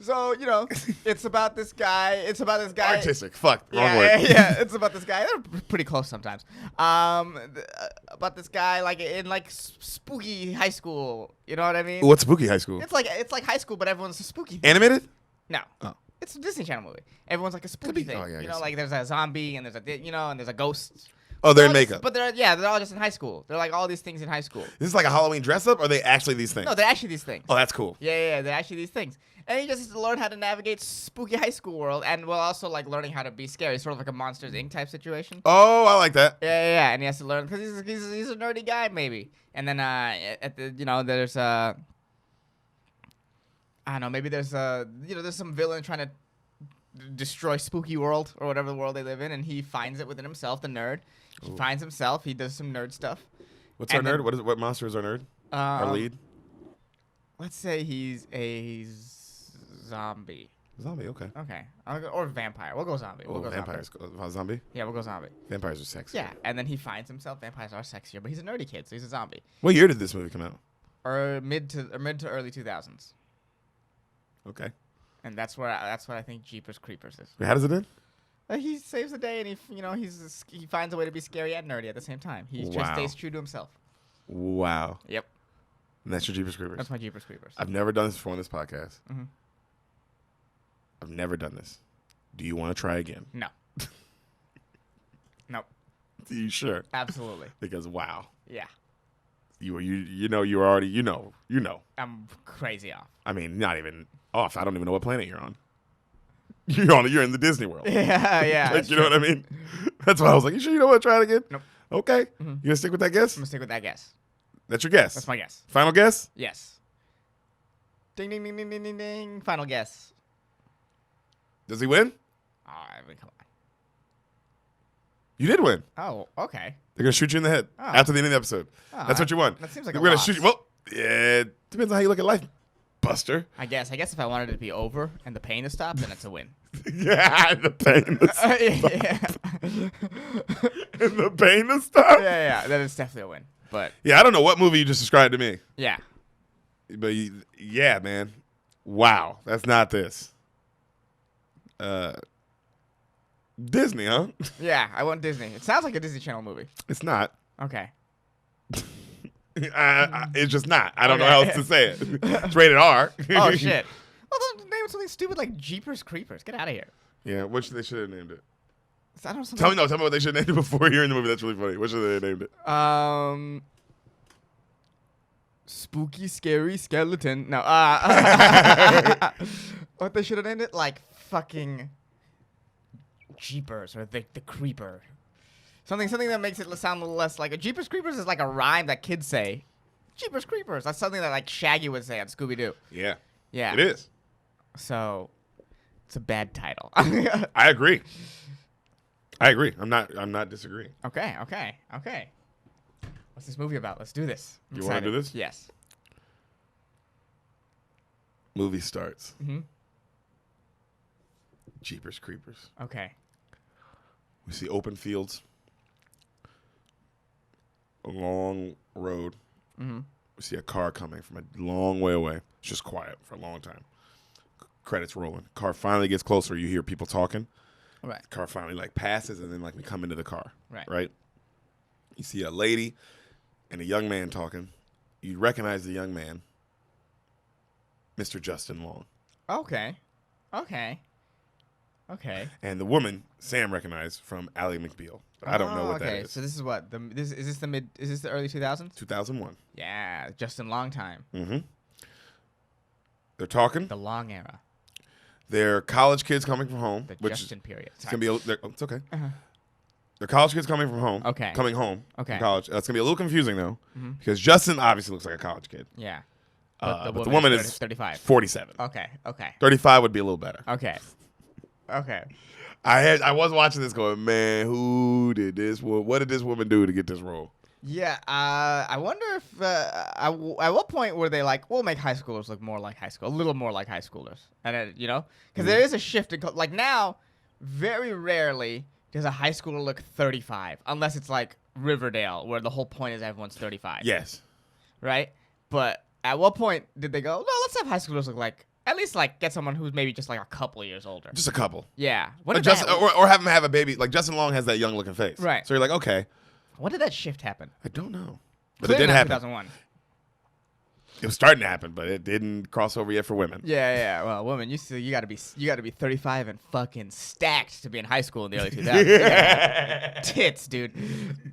So you know, it's about this guy. Artistic. Fuck. Wrong Yeah, word. yeah. It's about this guy. They're pretty close sometimes. About this guy, like in like spooky high school. You know what I mean? What's Spooky High School? It's like high school, but everyone's a spooky. Animated? No. Oh. It's a Disney Channel movie. Everyone's like a spooky thing. Oh, yeah, I you guess know, like there's a zombie and there's a and there's a ghost. Oh, they're in all just- makeup. But they're all just in high school. They're like all these things in high school. Is this like a Halloween dress up, or are they actually these things? No, they're actually these things. Oh, that's cool. Yeah, they're actually these things. And he just has to learn how to navigate spooky high school world, and while also like learning how to be scary, sort of like a Monsters Inc. type situation. Oh, I like that. Yeah, and he has to learn because he's a nerdy guy maybe. And then at the there's I don't know, maybe there's there's some villain trying to destroy spooky world or whatever the world they live in, and he finds it within himself, the nerd. He finds himself. He does some nerd stuff. What's our And nerd? then- What monster is our nerd? Our lead? Let's say he's a zombie. Zombie, okay. Okay, or vampire. We'll go zombie. We'll go vampires. Zombie? Yeah, we'll go zombie. Vampires are sexy. Yeah, and then he finds himself. Vampires are sexier, but he's a nerdy kid, so he's a zombie. What year did this movie come out? Or mid to early 2000s, Okay. and that's what I think Jeepers Creepers is. Wait, how does it end? He saves the day, and he finds a way to be scary and nerdy at the same time. He just Wow. stays true to himself. Wow. Yep, And that's your Jeepers Creepers. that's my Jeepers Creepers. I've never done this before on this podcast. Mhm. I've never done this. Do you want to try again? No. Nope. Are you sure? Absolutely. Because wow. Yeah. You were already you know. I'm crazy off. I mean, not even off. I don't even know what planet you're on. You're in the Disney world. Yeah. Like, you know what I mean? That's why I was like, you sure you don't want to try it again? Nope. Okay. You gonna stick with that guess? I'm gonna stick with that guess. That's your guess. That's my guess. Final guess? Yes. Ding ding ding ding ding ding ding. Final guess. Does he win? Oh, I mean, come on. You did win. Oh, okay. They're gonna shoot you in the head Oh. after the end of the episode. Oh, That's what you won. that seems like We're a gonna loss. shoot you. Well, yeah, it depends on how you look at life, Buster. I guess if I wanted it to be over and the pain to stop, then it's a win. Yeah, the pain to stop. Yeah. And the pain to stop. Yeah. Then it's definitely a win. But Yeah, I don't know what movie you just described to me, yeah. but yeah, man, wow, that's not this. Disney, huh? Yeah, I want Disney. It sounds like a Disney Channel movie. It's not. Okay. It's just not. I don't know Okay. how else to say it. It's rated R. Oh shit. Well, don't name something stupid like Jeepers Creepers. Get out of here. Yeah, what should they should have named it? I don't know. Tell me what they should have named it before you're in the movie. That's really funny. What should they have named it? Spooky, scary skeleton. No. What they should have named it? Like fucking Jeepers or the Creeper. Something that makes it sound a little less like a Jeepers Creepers is like a rhyme that kids say. Jeepers Creepers. That's something that like Shaggy would say on Scooby Doo. Yeah. Yeah. It is. So it's a bad title. I agree. I'm not disagreeing. Okay. What's this movie about? Let's do this. I'm You wanna excited. do this? Yes. Movie starts. Mm-hmm. Jeepers Creepers. Okay. We see open fields. A long road. Mm-hmm. We see a car coming from a long way away. It's just quiet for a long time. Credits rolling. Car finally gets closer. You hear people talking. Right. Car finally like passes, and then like we come into the car. Right. Right. You see a lady and a young man talking. You recognize the young man Mr. Justin Long. Okay. And the woman, Sam recognized from Ally McBeal. But I don't know what that is. So this is what is this the early 2000s? 2001. Yeah, Justin Long time. Mm-hmm. They're talking. The Long era. They're college kids coming from home. The which Justin period. It's gonna be. It's okay. They're college kids coming from home. Okay. Coming home. Okay. From college. It's gonna be a little confusing though, because Justin obviously looks like a college kid. Yeah. But the woman is 35. 47. Okay. 35 would be a little better. Okay. I was watching this going, man, who did this? What did this woman do to get this role? Yeah. I wonder if at what point were they like, we'll make high schoolers look more like high school, a little more like high schoolers, and then, because there is a shift in like now, very rarely does a high schooler look 35 unless it's like Riverdale, where the whole point is everyone's 35. Yes. Right. But at what point did they go, no, let's have high schoolers look like, at least like get someone who's maybe just like a couple of years older. Just a couple. Yeah. Or have him have a baby. Like Justin Long has that young looking face. Right. So you're like, okay. When did that shift happen? I don't know. But Clearly it did not happen. 2001. It was starting to happen, but it didn't cross over yet for women. Yeah. Well, women, you gotta be 35 and fucking stacked to be in high school in the early 2000s. Yeah. Tits, dude.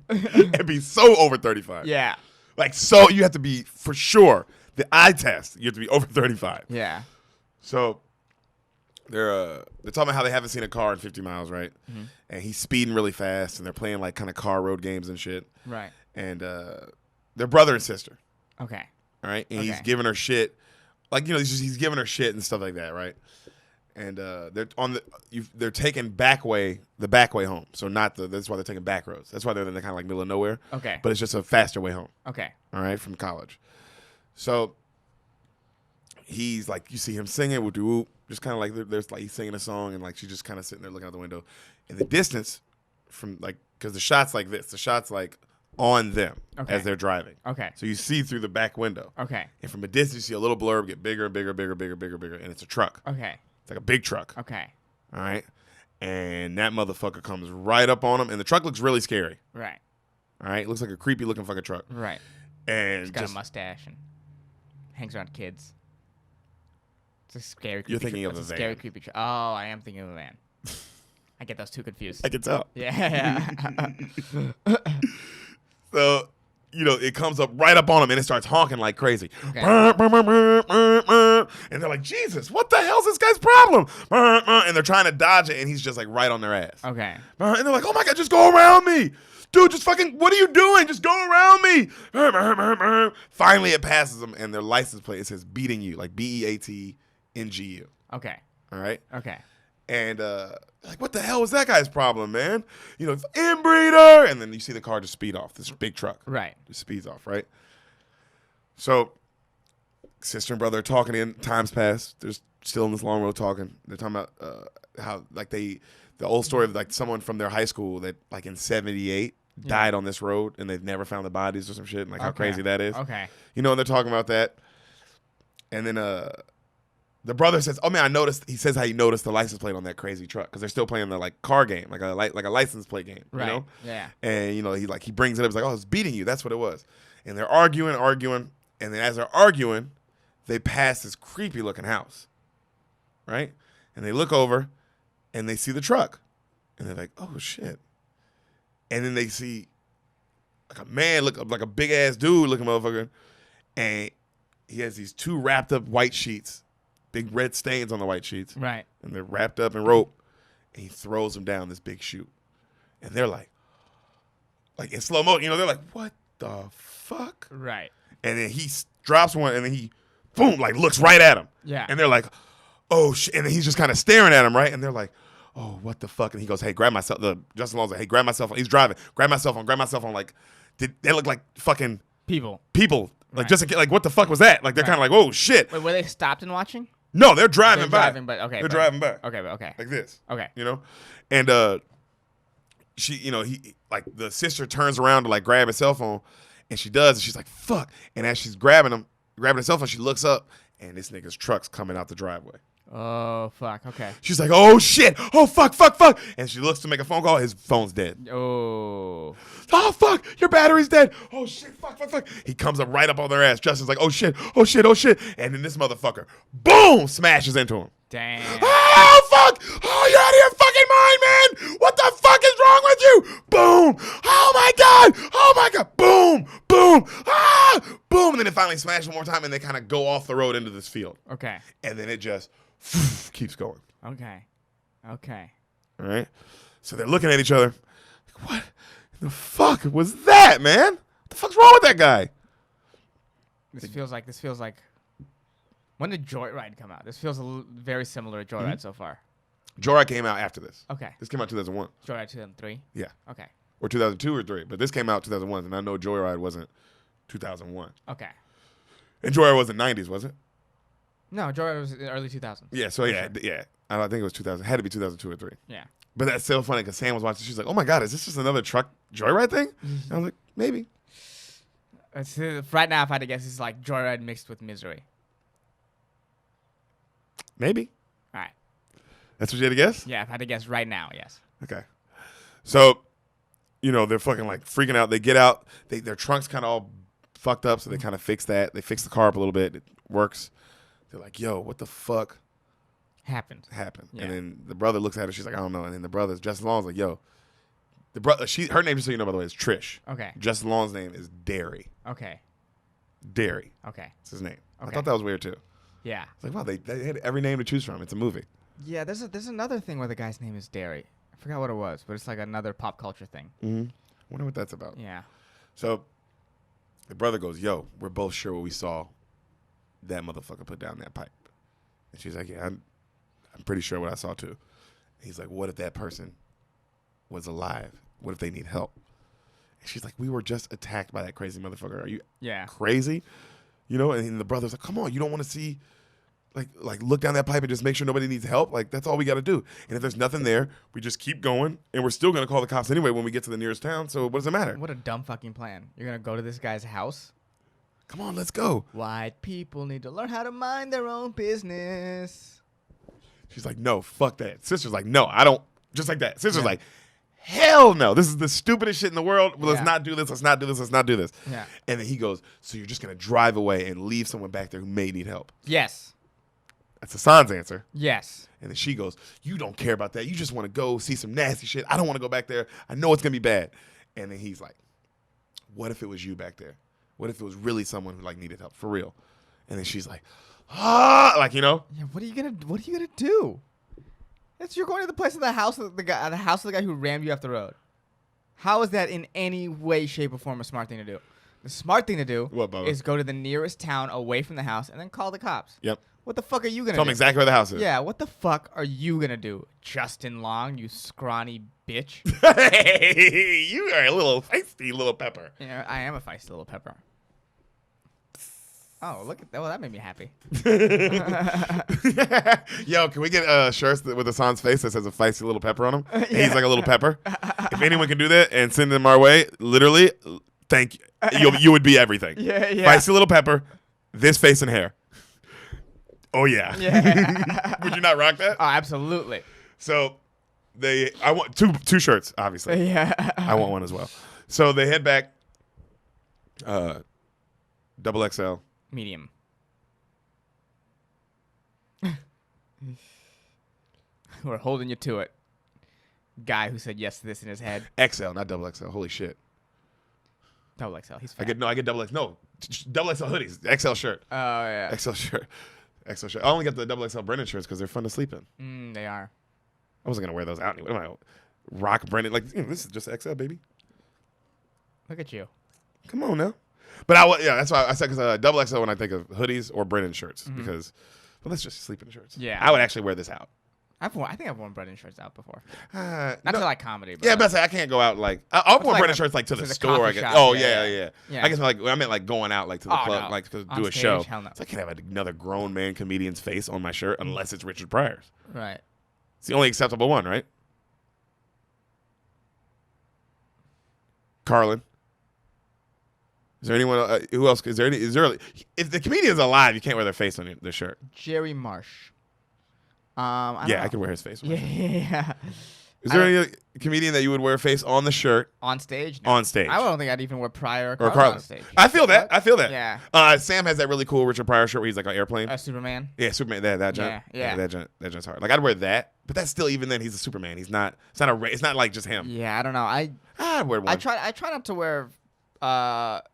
And be so over 35. Yeah. Like, so you have to be, for sure, the eye test, you have to be over 35. Yeah. So they're talking about how they haven't seen a car in 50 miles, right? Mm-hmm. And he's speeding really fast, and they're playing like kind of car road games and shit. Right. And they're brother and sister. Okay. All right. And he's giving her shit, like he's giving her shit and stuff like that, right? And they're taking the back way home. So that's why they're taking back roads. That's why they're in the kind of like middle of nowhere. Okay. But it's just a faster way home. Okay. All right, from college. So he's like, you see him singing, whoop, just kind of like there's like he's singing a song, and like she's just kind of sitting there looking out the window. In the distance, from like, because the shot's like this, the shot's like on them as they're driving. Okay. So you see through the back window. Okay. And from a distance, you see a little blurb get bigger and bigger, and it's a truck. Okay. It's like a big truck. Okay. All right. And that motherfucker comes right up on him, and the truck looks really scary. Right. All right. It looks like a creepy looking fucking truck. Right. And he's got a mustache and hangs around kids. It's a scary. Creepy You're thinking of a van. Scary creepy truck. Oh, I am thinking of a van. I get those two confused. I can tell. Yeah. So, it comes up right up on him, and it starts honking like crazy. Okay. And they're like, Jesus, what the hell's this guy's problem? And they're trying to dodge it, and he's just like right on their ass. Okay. And they're like, oh my God, just go around me. Dude, just fucking, what are you doing? Just go around me. Finally, it passes them, and their license plate, it says beating you, like BEATNGU. Okay. All right? Okay. And like, what the hell was that guy's problem, man? Inbreeder. And then you see the car just speed off. This big truck. Right. Just speeds off, right? So, sister and brother are talking in. Times pass. They're still in this long road talking. They're talking about how, like, the old story of, like, someone from their high school that, like, in 78 died on this road, and they've never found the bodies or some shit, and, like, how crazy that is. Okay. They're talking about that. And then the brother says, "Oh man, I noticed." He says how he noticed the license plate on that crazy truck because they're still playing the like car game, like a license plate game, right? Yeah. And he brings it up. He's like, "Oh, it's beating you." That's what it was. And they're arguing, and then as they're arguing, they pass this creepy looking house, right? And they look over, and they see the truck, and they're like, "Oh shit!" And then they see like a man, look like a big ass dude looking motherfucker, and he has these two wrapped up white sheets. Big red stains on the white sheets. Right. And they're wrapped up in rope. And he throws them down this big chute. And they're like in slow motion, they're like, what the fuck? Right. And then he drops one, and then he, boom, like looks right at him. Yeah. And they're like, oh shit. And then he's just kind of staring at him, right? And they're like, oh, what the fuck? And he goes, hey, grab my cell. Justin Long's like, hey, grab my cell phone. He's driving. Grab my cell phone. Like, they look like fucking people. Like, just like, what the fuck was that? Like, they're kind of like, whoa, shit. Wait, were they stopped and watching? No, they're driving back. They're driving back. Okay. Like this. Okay. And she, he like the sister turns around to like grab his cell phone, and she does, and she's like, fuck. And as she's grabbing the cell phone, she looks up, and this nigga's truck's coming out the driveway. Oh, fuck. Okay. She's like, oh, shit. Oh, fuck. And she looks to make a phone call. His phone's dead. Oh. Oh, fuck. Your battery's dead. Oh, shit. Fuck. He comes up right up on their ass. Justin's like, oh, shit. And then this motherfucker, boom, smashes into him. Damn. Oh, fuck. Oh, you're out of your fucking mind, man. What the fuck is wrong with you? Boom. Oh, my God. Boom. Ah. Boom. And then it finally smashes one more time, and they kind of go off the road into this field. Okay. And then it just keeps going. Okay. All right. So they're looking at each other. Like, what the fuck was that, man? What the fuck's wrong with that guy? This feels like. When did Joyride come out? This feels very similar to Joyride so far. Joyride came out after this. Okay. This came out 2001. Joyride 2003. Yeah. Okay. Or 2002 or 3. But this came out 2001, and I know Joyride wasn't 2001. Okay. And Joyride wasn't 90s, was it? No, Joyride was in the early 2000s. Yeah. So yeah. I think it was 2000. It had to be 2002 or 3. Yeah. But that's so funny because Sam was watching. She's like, "Oh my God, is this just another truck Joyride thing?" And I was like, "Maybe." Right now, if I had to guess, it's like Joyride mixed with Misery. Maybe. All right. That's what you had to guess? Yeah, if I had to guess right now, yes. Okay. So, they're fucking like freaking out. They get out. Their trunk's kind of all fucked up, so they kind of fix that. They fix the car up a little bit. It works. They're like, yo, what the fuck happened? Yeah. And then the brother looks at her. She's like, I don't know. And then the brother's Justin Long's like, yo. The brother, her name, just so you know, by the way, is Trish. Okay. Justin Long's name is Derry. Okay. Derry. Okay. That's his name. Okay. I thought that was weird, too. Yeah. It's like, wow, they had every name to choose from. It's a movie. Yeah, there's another thing where the guy's name is Derry. I forgot what it was, but it's like another pop culture thing. Mm-hmm. I wonder what that's about. Yeah. So the brother goes, yo, we're both sure what we saw that motherfucker put down that pipe. And she's like, yeah, I'm pretty sure what I saw too. And he's like, what if that person was alive? What if they need help? And she's like, we were just attacked by that crazy motherfucker. Are you crazy? And the brother's like, come on, you don't want to see, like look down that pipe and just make sure nobody needs help? Like, that's all we got to do. And if there's nothing there, we just keep going, and we're still going to call the cops anyway when we get to the nearest town, so what does it matter? What a dumb fucking plan. You're going to go to this guy's house? Come on, let's go. White people need to learn how to mind their own business. She's like, no, fuck that. Sister's like, no, I don't. Just like that. Sister's like, hell no. This is the stupidest shit in the world. Well, let's not do this. Let's not do this. Yeah. And then he goes, so you're just going to drive away and leave someone back there who may need help? Yes. That's Hassan's answer. Yes. And then she goes, you don't care about that. You just want to go see some nasty shit. I don't want to go back there. I know it's going to be bad. And then he's like, what if it was you back there? What if it was really someone who needed help for real? And then she's like, Yeah, what are you gonna do? You're going to the place of the house of the guy who rammed you off the road. How is that in any way, shape, or form a smart thing to do? The smart thing to do is go to the nearest town away from the house and then call the cops. Yep. What the fuck are you gonna do? Tell them exactly where the house is. Yeah, what the fuck are you gonna do? Justin Long, you scrawny bitch. Hey, you are a little feisty little pepper. Yeah, I am a feisty little pepper. Oh, look at that. Well, that made me happy. Yo, can we get shirts with Hassan's face that says a feisty little pepper on them? And he's like a little pepper. If anyone can do that and send them our way, literally, thank you. You would be everything. Yeah. Feisty little pepper, this face and hair. Oh, yeah. Would you not rock that? Oh, absolutely. So I want two shirts, obviously. Yeah. I want one as well. So they head back, double XL. Medium. We're holding you to it. Guy who said yes to this in his head. XL, not double XL. Holy shit. Double XL. He's fat. I get double XL. No, double XL hoodies. XL shirt. Oh, yeah. XL shirt. XL shirt. I only got the double XL Brennan shirts because they're fun to sleep in. They are. I wasn't gonna wear those out anyway. What am I, rock Brennan? This is just XL, baby. Look at you. Come on now. But that's why I said because double XL when I think of hoodies or Brennan shirts because that's just sleeping shirts. Yeah. I would actually wear this out. I think I've worn Brennan shirts out before. Not to like comedy. But yeah, but I can't go out I'll wear Brennan shirts to the store. I guess. Shop, Oh yeah. Yeah. I guess I meant going out to the club, no. to On do a stage, show. hell no. So I can't have another grown man comedian's face on my shirt unless it's Richard Pryor's. Right. It's the only acceptable one, right? Carlin. Is there anyone who else? Is there if the comedian's alive, you can't wear their face on their shirt. Jerry Marsh. I don't Yeah, know. I could wear his face. Yeah. Is there any comedian that you would wear face on the shirt? On stage? No. On stage. I don't think I'd even wear Pryor Or or Carlin on Carlin. stage. I feel that. I feel that. Yeah. Sam has that really cool Richard Pryor shirt where he's like on airplane. Superman. Yeah, Superman. That giant. Yeah. That giant's hard. Like I'd wear that, but that's still even then he's a Superman. He's not. It's not like just him. Yeah, I don't know. I'd wear one. I try not to wear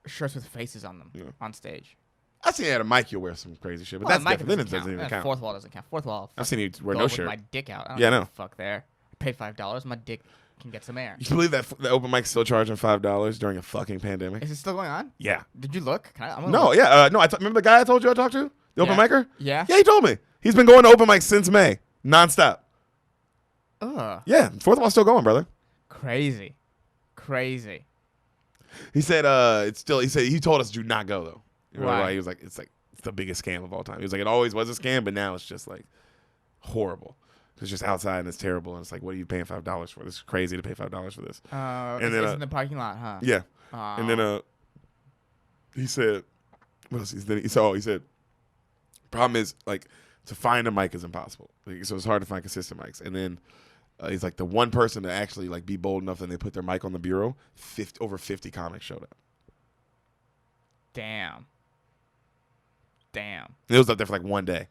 shirts with faces on them on stage. I've seen at a mic you'll wear some crazy shit, but that's different. Then it doesn't even count. Fourth wall doesn't count. Fourth wall. I've seen you wear go no with shirt. My dick out. I don't Yeah, I give know. a fuck there. I paid $5. My dick can get some air. You believe that the open mic's still charging $5 during a fucking pandemic? Is it still going on? Yeah. Did you look? No, yeah. No, remember the guy I told you I talked to? The open micer? Yeah. Yeah, he told me. He's been going to open mics since May. Nonstop. Ugh. Yeah. Fourth wall's still going, brother. Crazy. He said he told us do not go though. You know, Why? He was like, it's the biggest scam of all time. He was like, it always was a scam, but now it's just like horrible. It's just outside and it's terrible. And it's like, what are you paying $5 for? This is crazy to pay $5 for this. And then, it's in the parking lot, huh? Yeah. And then he said, what else? He said, problem is like to find a mic is impossible. Like, so it's hard to find consistent mics. And then he's like the one person to actually like be bold enough and they put their mic on the bureau. Over 50 comics showed up. Damn. And it was up there for like one day.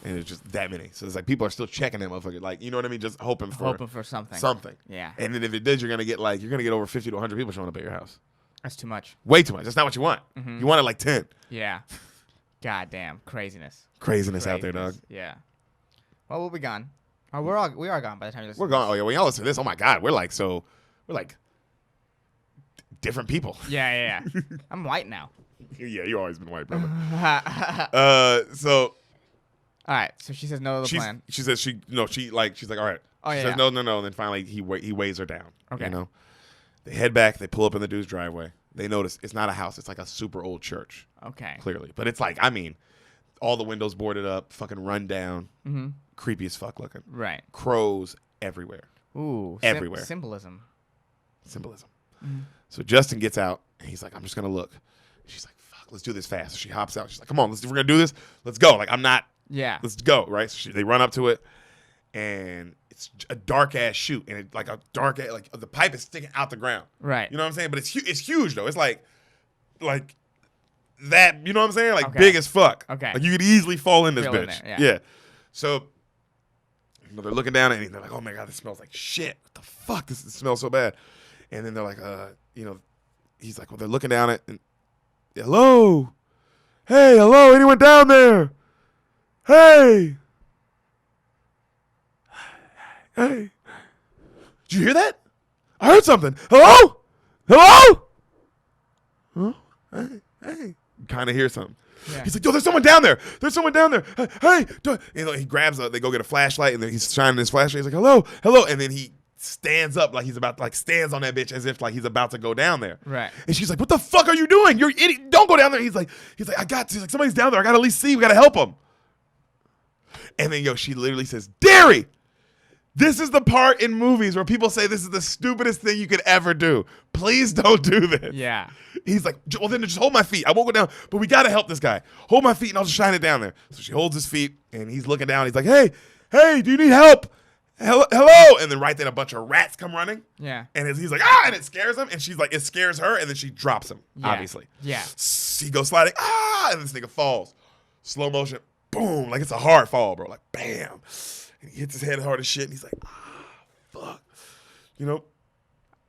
And it's just that many. So it's like people are still checking that motherfucker. Like, you know what I mean? Just hoping for something. Yeah. And then if it does, you're gonna get over 50 to 100 people showing up at your house. That's too much. Way too much. That's not what you want. Mm-hmm. You want it like 10. Yeah. Goddamn. Craziness Out there, dog. Yeah. Well, we'll be gone. Oh, we are gone by the time you listen. We're gone. Oh yeah, when y'all listen to this, oh my God, we're like different people. Yeah. I'm white now. Yeah, you always been white, brother. So. All right. So she says no to the plan. She says she's like all right. Oh she yeah. says no. And then finally he weighs her down. Okay. You know, they head back. They pull up in the dude's driveway. They notice it's not a house. It's like a super old church. Okay. Clearly, but it's like all the windows boarded up, fucking run down, creepy as fuck looking. Right. Crows everywhere. Ooh. Everywhere. Symbolism. Mm-hmm. So Justin gets out and he's like, I'm just gonna look. She's like, fuck, let's do this fast. So she hops out. She's like, come on, we're gonna do this. Let's go. Like Yeah. Let's go, right? So they run up to it, and it's a dark ass chute, and the pipe is sticking out the ground. Right. You know what I'm saying? But it's huge though. It's like that. You know what I'm saying? Like Okay. big as fuck. Okay. Like you could easily fall in this Feel in bitch. there, yeah. So they're looking down at it, and they're like, oh my God, this smells like shit. What the fuck? This smells so bad. And then they're like, he's like, well, they're looking down at it, and hello, hey, hello, anyone down there? Hey. Did you hear that? I heard something. Hello? Huh? Hey. Kind of hear something. Yeah. He's like, yo, there's someone down there. Hey. He grabs they go get a flashlight, and then he's shining his flashlight. He's like, hello. And then he stands up like he's about stands on that bitch as if like he's about to go down there. Right. And she's like, what the fuck are you doing? You're an idiot. Don't go down there. He's like, I got to. He's like, somebody's down there. I got to at least see. We got to help him. And then, she literally says, Derry, this is the part in movies where people say this is the stupidest thing you could ever do. Please don't do this. Yeah. He's like, well, then just hold my feet. I won't go down, but we got to help this guy. Hold my feet, and I'll just shine it down there. So she holds his feet, and he's looking down. He's like, hey, do you need help? Hello. And then right then, a bunch of rats come running. Yeah. And he's like, and it scares him. And she's like, it scares her, and then she drops him, obviously. Yeah. He goes sliding, and this nigga falls. Slow motion. Boom, like it's a hard fall, bro. Like, bam. And he hits his head hard as shit, and he's like, fuck. You know?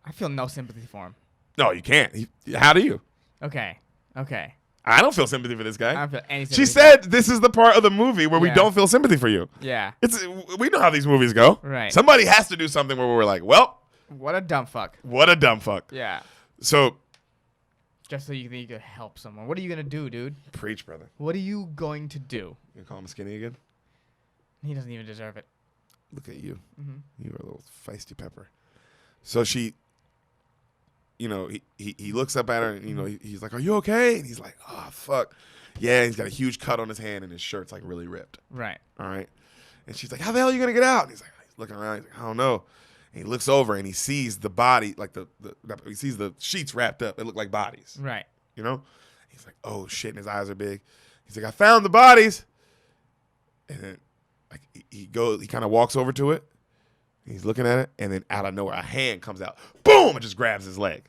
I feel no sympathy for him. No, you can't. How do you? Okay. I don't feel sympathy for this guy. I don't feel any sympathy. She said this is the part of the movie where we don't feel sympathy for you. Yeah. We know how these movies go. Right. Somebody has to do something where we're like, well. What a dumb fuck. Yeah. So. Just so you think you could help someone. What are you going to do, dude? Preach, brother. What are you going to do? You gonna call him skinny again? He doesn't even deserve it. Look at you. Mm-hmm. You are a little feisty pepper. So she, he looks up at her and, he's like, are you okay? And he's like, oh, fuck. Yeah, he's got a huge cut on his hand and his shirt's like really ripped. Right. All right. And she's like, how the hell are you going to get out? And he's looking around. He's like, I don't know. And he looks over and he sees the body, like he sees the sheets wrapped up. They look like bodies. Right. He's like, oh, shit. And his eyes are big. He's like, I found the bodies. And then Like he kind of walks over to it. He's looking at it, and then out of nowhere, a hand comes out. Boom! And just grabs his leg.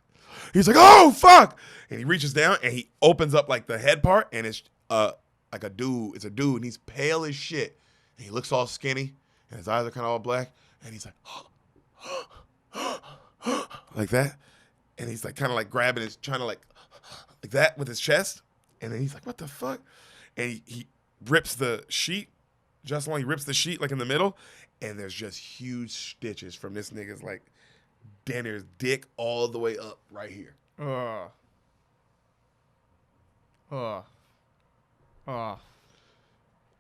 He's like, oh, fuck! And he reaches down, and he opens up, like, the head part, and it's like a dude. It's a dude, and he's pale as shit. And he looks all skinny, and his eyes are kind of all black, and he's like, like that. And he's, like, kind of, like, grabbing his, trying to, like that with his chest. And then he's like, what the fuck? And he rips the sheet. Just when he rips the sheet, like, in the middle, and there's just huge stitches from this nigga's, like, Danner's dick all the way up right here. Oh.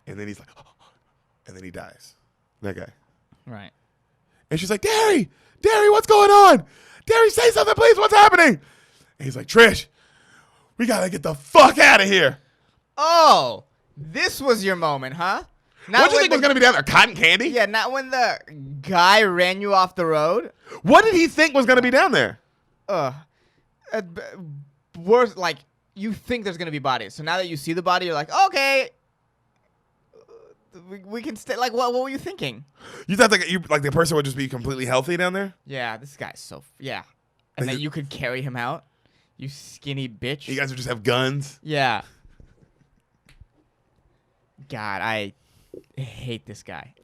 And then he's like, and then he dies. That guy. Right. And she's like, Derry, what's going on? Derry, say something, please. What's happening? And he's like, Trish, we got to get the fuck out of here. Oh, this was your moment, huh? What do you think was going to be down there? Cotton candy? Yeah, not when the guy ran you off the road. What did he think was going to be down there? Worse, like, you think there's going to be bodies. So now that you see the body, you're like, okay, we can stay. Like, what were you thinking? You thought like the person would just be completely healthy down there? Yeah, this guy's so, yeah. And then you could carry him out? You skinny bitch. You guys would just have guns? Yeah. God, I hate this guy.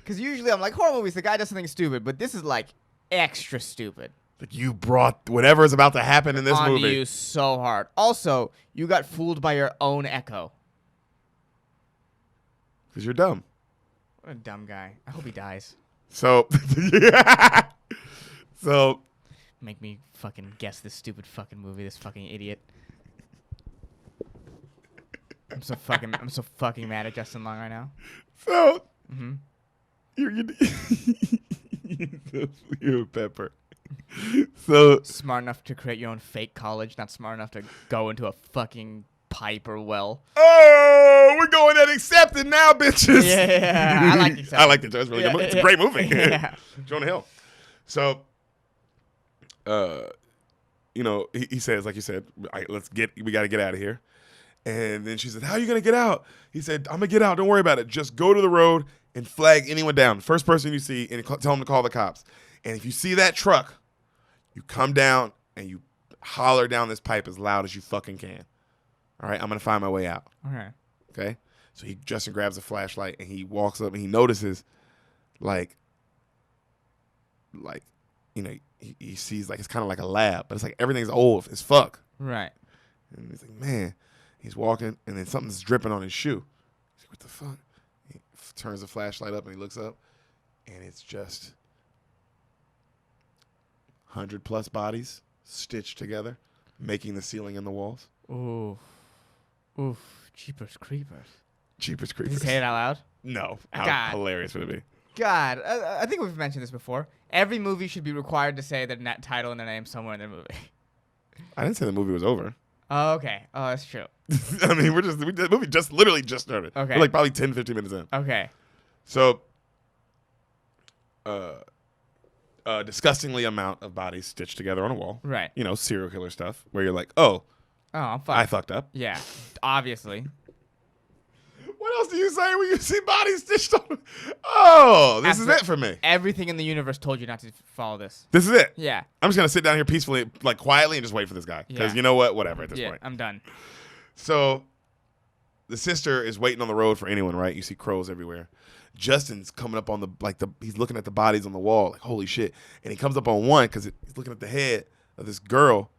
Because usually I'm like, horror movies, the guy does something stupid, but this is like extra stupid. Like you brought whatever is about to happen in this on movie. You so hard. Also, you got fooled by your own echo. Because you're dumb. What a dumb guy. I hope he dies. So, so. Make me fucking guess this stupid fucking movie, this fucking idiot. I'm so fucking mad at Justin Long right now. So, you're a pepper. So smart enough to create your own fake college, not smart enough to go into a fucking pipe or well. Oh, we're going at Accepted now, bitches. Yeah, I like Accepted. I like it. It's really good movie. It's a great movie. Yeah. Jonah Hill. So, you know, he says, like you said, we got to get out of here. And then she said, how are you going to get out? He said, I'm going to get out. Don't worry about it. Just go to the road and flag anyone down. First person you see, and tell them to call the cops. And if you see that truck, you come down and you holler down this pipe as loud as you fucking can. All right? I'm going to find my way out. Okay? So Justin grabs a flashlight and he walks up and he notices, like, you know, he sees, like, it's kind of like a lab, but it's like everything's old as fuck. Right. And he's like, man. He's walking, and then something's dripping on his shoe. He's like, what the fuck? He turns the flashlight up, and he looks up, and it's just 100+ bodies stitched together, making the ceiling and the walls. Oof. Jeepers creepers. Jeepers Did creepers. you say it out loud? No. God. How hilarious would it be? God, I think we've mentioned this before. Every movie should be required to say their title and their name somewhere in their movie. I didn't say the movie was over. Oh, okay. Oh, that's true. I mean, the movie literally just started. Okay. We're like probably 10, 15 minutes in. Okay. So, disgustingly amount of bodies stitched together on a wall. Right. You know, serial killer stuff where you're like, oh, I'm fucked. I fucked up. Yeah, obviously. What else do you say when you see bodies stitched on? Oh, this is it for me. Everything in the universe told you not to follow this. This is it. Yeah. I'm just going to sit down here peacefully, like quietly, and just wait for this guy. Because you know what? Whatever at this point. I'm done. So the sister is waiting on the road for anyone, right? You see crows everywhere. Justin's coming up on he's looking at the bodies on the wall, like, holy shit. And he comes up on one because he's looking at the head of this girl,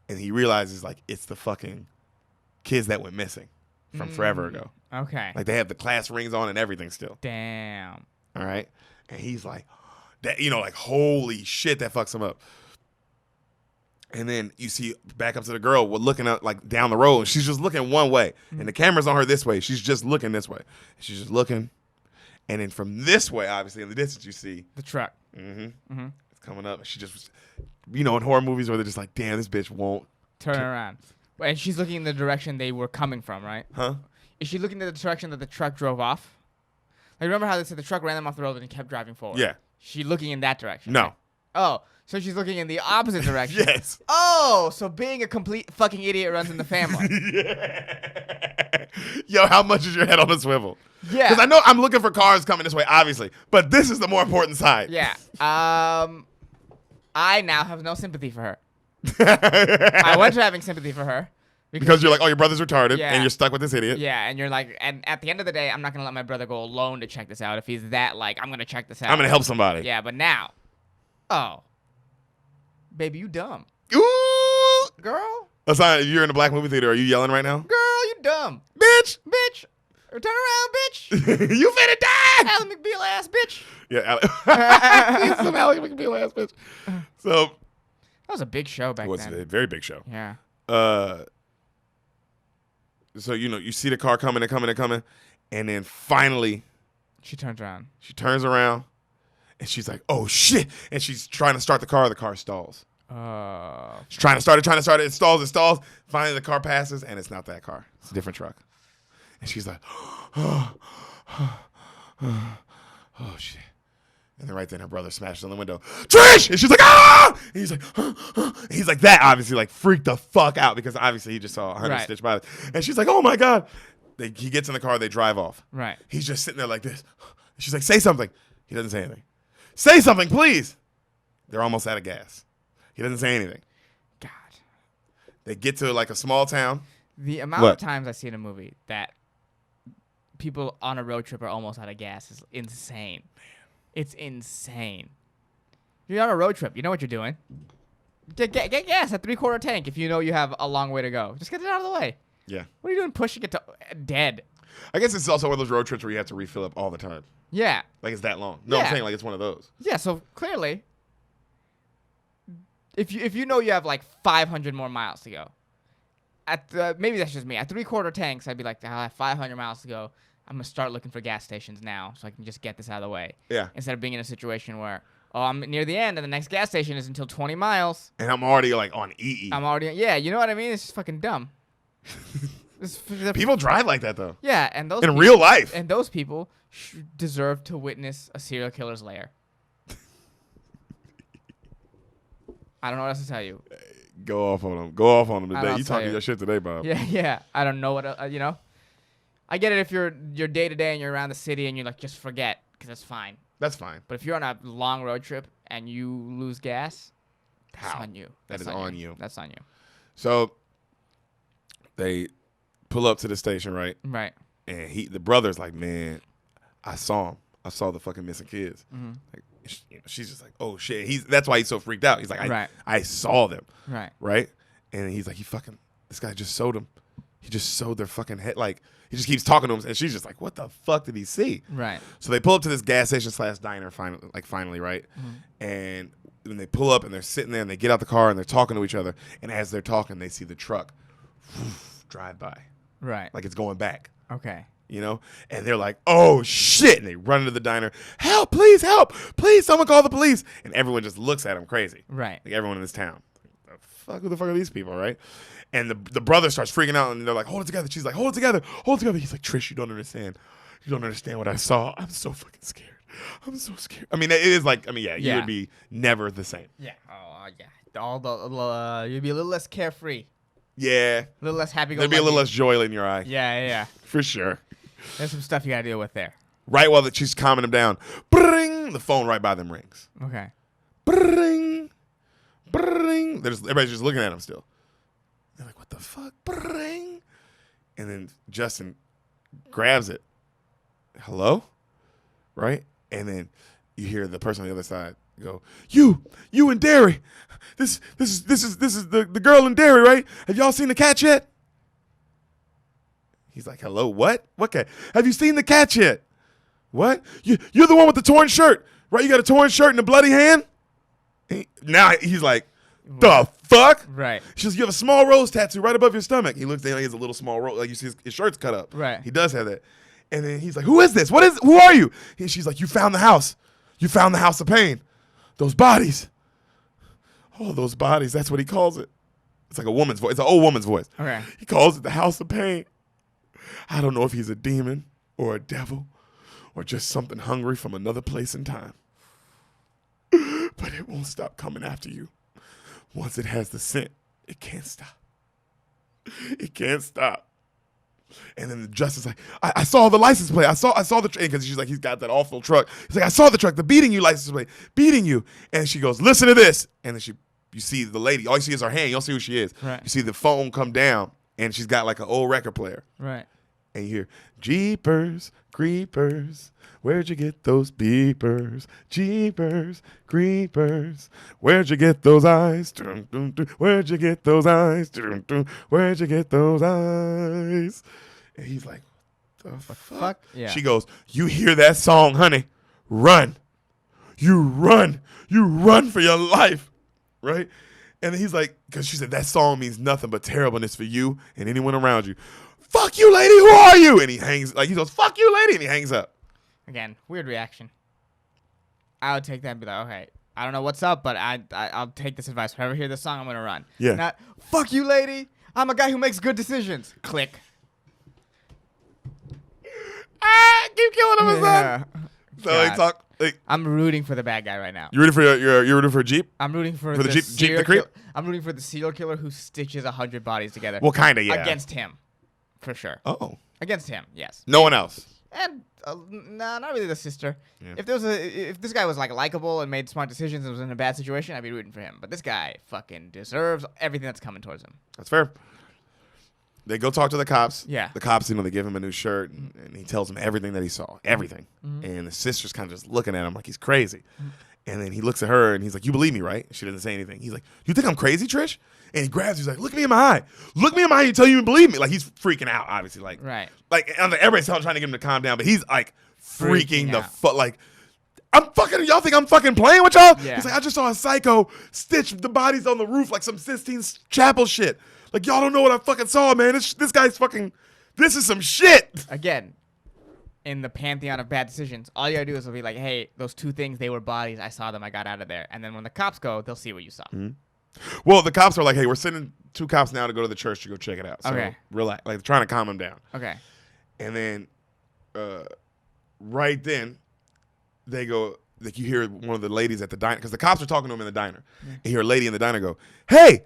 and he realizes, like, it's the fucking kids that went missing from forever ago. Okay. Like, they have the class rings on and everything still. Damn. All right? And he's like, that, you know, like, holy shit, that fucks him up. And then you see back up to the girl looking out, like, down the road, and she's just looking one way. And the camera's on her this way. She's just looking this way. She's just looking. And then from this way, obviously, in the distance, you see the truck. It's coming up. And she just, you know, in horror movies where they're just like, damn, this bitch won't turn around. And she's looking in the direction they were coming from, right? Huh? Is she looking at the direction that the truck drove off? Like, remember how they said the truck ran them off the road and he kept driving forward? Yeah. She looking in that direction? No. Right? Oh, so she's looking in the opposite direction? Yes. Oh, so being a complete fucking idiot runs in the family. Yeah. Yo, how much is your head on a swivel? Yeah. Because I know I'm looking for cars coming this way, obviously, but this is the more important side. Yeah. I now have no sympathy for her. I went to having sympathy for her. Because you're like, oh, your brother's retarded, Yeah. and you're stuck with this idiot. Yeah, and you're like, and at the end of the day, I'm not going to let my brother go alone to check this out if he's that, like, I'm going to check this out. I'm going to help somebody. Yeah, but now, oh, baby, you dumb. Ooh! Girl, Asana, you're in a black movie theater. Are you yelling right now? girl, you dumb. Bitch! Bitch, turn around, bitch. You finna die! Ally McBeal ass bitch. Yeah, He's some Ally McBeal ass bitch. So, That was a big show back it was then. a very big show. Yeah. So, you see the car coming and coming and coming, and then finally She turns around. she turns around, and she's like, oh, shit. And she's trying to start the car stalls. She's trying to start it. It stalls. Finally, the car passes, and it's not that car. It's a different truck. And she's like, oh, shit. And then right then her brother smashes on the window. Trish! And she's like, ah! And he's like, and he's like that, obviously, like freaked the fuck out because obviously he just saw 100 Right. stitch by. And she's like, oh my God. He gets in the car, they drive off. Right. He's just sitting there like this. And she's like, say something. He doesn't say anything. Say something, please. They're almost out of gas. He doesn't say anything. God. They get to like a small town. The amount of times I see in a movie that people on a road trip are almost out of gas is insane. It's insane. You're on a road trip. You know what you're doing. Get gas at 3/4 tank if you know you have a long way to go. Just get it out of the way. Yeah. What are you doing pushing it to dead? I guess it's also one of those road trips where you have to refill up all the time. Yeah. Like it's that long. No, Yeah. I'm saying like it's one of those. Yeah, so clearly, if you know you have like 500 more miles to go, maybe that's just me. At 3/4 tanks, I'd be like, I have 500 miles to go. I'm gonna start looking for gas stations now, so I can just get this out of the way. Yeah. Instead of being in a situation where, oh, I'm near the end, and the next gas station is until 20 miles. And I'm already like on EE. I'm already, yeah, you know what I mean? It's just fucking dumb. People drive like that though. Yeah, and those In people, real life. and those people deserve to witness a serial killer's lair. I don't know what else to tell you. Go off on them I'll today. You tell talking you. your shit today, Bob. Yeah. I don't know what, you know. I get it if you're day to day and you're around the city and you're like, just forget, because that's fine. That's fine. But if you're on a long road trip and you lose gas, that's How? on you. That is on you. That's on you. So they pull up to the station, right? Right. And the brother's like, man, I saw him. I saw the fucking missing kids. Mm-hmm. Like, she's just like, oh shit. That's why he's so freaked out. He's like, Right. I saw them. Right. Right? And he's like, this guy just sold them. He just sewed their fucking head. Like, he just keeps talking to him. And she's just like, what the fuck did he see? Right. So they pull up to this gas station / diner finally, right? Mm-hmm. And when they pull up and they're sitting there and they get out the car and they're talking to each other. And as they're talking, they see the truck drive by. Right. Like it's going back, Okay. you know? And they're like, oh shit. And they run into the diner. Help, please, someone call the police. And everyone just looks at him crazy. Right. Like everyone in this town. Who the fuck are these people, right? And the brother starts freaking out, and they're like, hold it together. She's like, hold it together. He's like, Trish, you don't understand. You don't understand what I saw. I'm so fucking scared. I'm so scared. I mean, it is like, you Yeah. would be never the same. Yeah. Oh, yeah. All the you'd be a little less carefree, Yeah. a little less happy. There'd be a little less joy in your eye. Yeah. For sure. There's some stuff you gotta deal with there. Right while she's calming him down, bring the phone right by them rings. Okay. Bring. Everybody's just looking at him still. They're like, what the fuck? Bring. And then Justin grabs it. Hello? Right? And then you hear the person on the other side go, you in Derry. This is the girl in Derry, right? Have y'all seen the cat yet? He's like, hello, what? What cat? Have you seen the cat yet? What? You're the one with the torn shirt, right? You got a torn shirt and a bloody hand? Now he's like, the fuck? Right. She says, you have a small rose tattoo right above your stomach. He looks down, he has a little small rose, like you see his shirt's cut up. Right. He does have that. And then he's like, who is this? Who are you? And she's like, you found the house. You found the house of pain. Those bodies. Oh, those bodies. That's what he calls it. It's like a woman's voice. It's an old woman's voice. Okay. He calls it the house of pain. I don't know if he's a demon or a devil or just something hungry from another place in time. But it won't stop coming after you. Once it has the scent, it can't stop. It can't stop. And then the justice like, I saw the license plate. I saw the train because she's like, he's got that awful truck. He's like, I saw the truck, the beating you license plate, beating you. And she goes, listen to this. And then you see the lady. All you see is her hand. You don't see who she is. Right. You see the phone come down, and she's got like an old record player. Right. And you hear, Jeepers, Creepers, where'd you get those beepers? Jeepers, Creepers, where'd you get those eyes? Dun, dun, dun. Where'd you get those eyes? Dun, dun. Where'd you get those eyes? And he's like, the fuck? Yeah. She goes, you hear that song, honey? Run. You run. You run for your life. Right? And then he's like, because she said, that song means nothing but terribleness for you and anyone around you. Fuck you, lady. Who are you? And he goes, fuck you, lady. And he hangs up. Again, weird reaction. I would take that and be like, okay, I don't know what's up, but I'll take this advice. Whenever I hear this song, I'm going to run. Yeah. Not, fuck you, lady. I'm a guy who makes good decisions. Click. Keep killing him, son. So they talk. I'm rooting for the bad guy right now. You rooting for you're rooting for a Jeep? I'm rooting for the Jeep the Creep? I'm rooting for the serial killer who stitches 100 bodies together. Well, kind of, yeah. Against him, for sure. Oh. Against him, yes. No one else. And nah, not really the sister. Yeah. If this guy was like likable and made smart decisions and was in a bad situation, I'd be rooting for him. But this guy fucking deserves everything that's coming towards him. That's fair. They go talk to the cops. Yeah. The cops, they give him a new shirt, and he tells them everything that he saw. Everything. Mm-hmm. And the sister's kind of just looking at him like he's crazy. Mm-hmm. And then he looks at her, and he's like, you believe me, right? She doesn't say anything. He's like, you think I'm crazy, Trish? And he grabs her. He's like, look me in my eye. Look me in my eye. You tell you even believe me. Like, he's freaking out, obviously. Like, right. Like, everybody's trying to get him to calm down, but he's, like, freaking the out. fuck. Like, y'all think I'm fucking playing with y'all? Yeah. He's like, I just saw a psycho stitch the bodies on the roof like some Sistine Chapel shit. Like, y'all don't know what I fucking saw, man. This guy's fucking, this is some shit. Again, in the pantheon of bad decisions, all you gotta do is be like, hey, those two things, they were bodies. I saw them. I got out of there. And then when the cops go, they'll see what you saw. Mm-hmm. Well, the cops are like, hey, we're sending 2 cops now to go to the church to go check it out. So okay. Relax. Like, trying to calm him down. Okay. And then right then, they go, like, you hear one of the ladies at the diner, because the cops are talking to him in the diner. Yeah. And you hear a lady in the diner go, hey,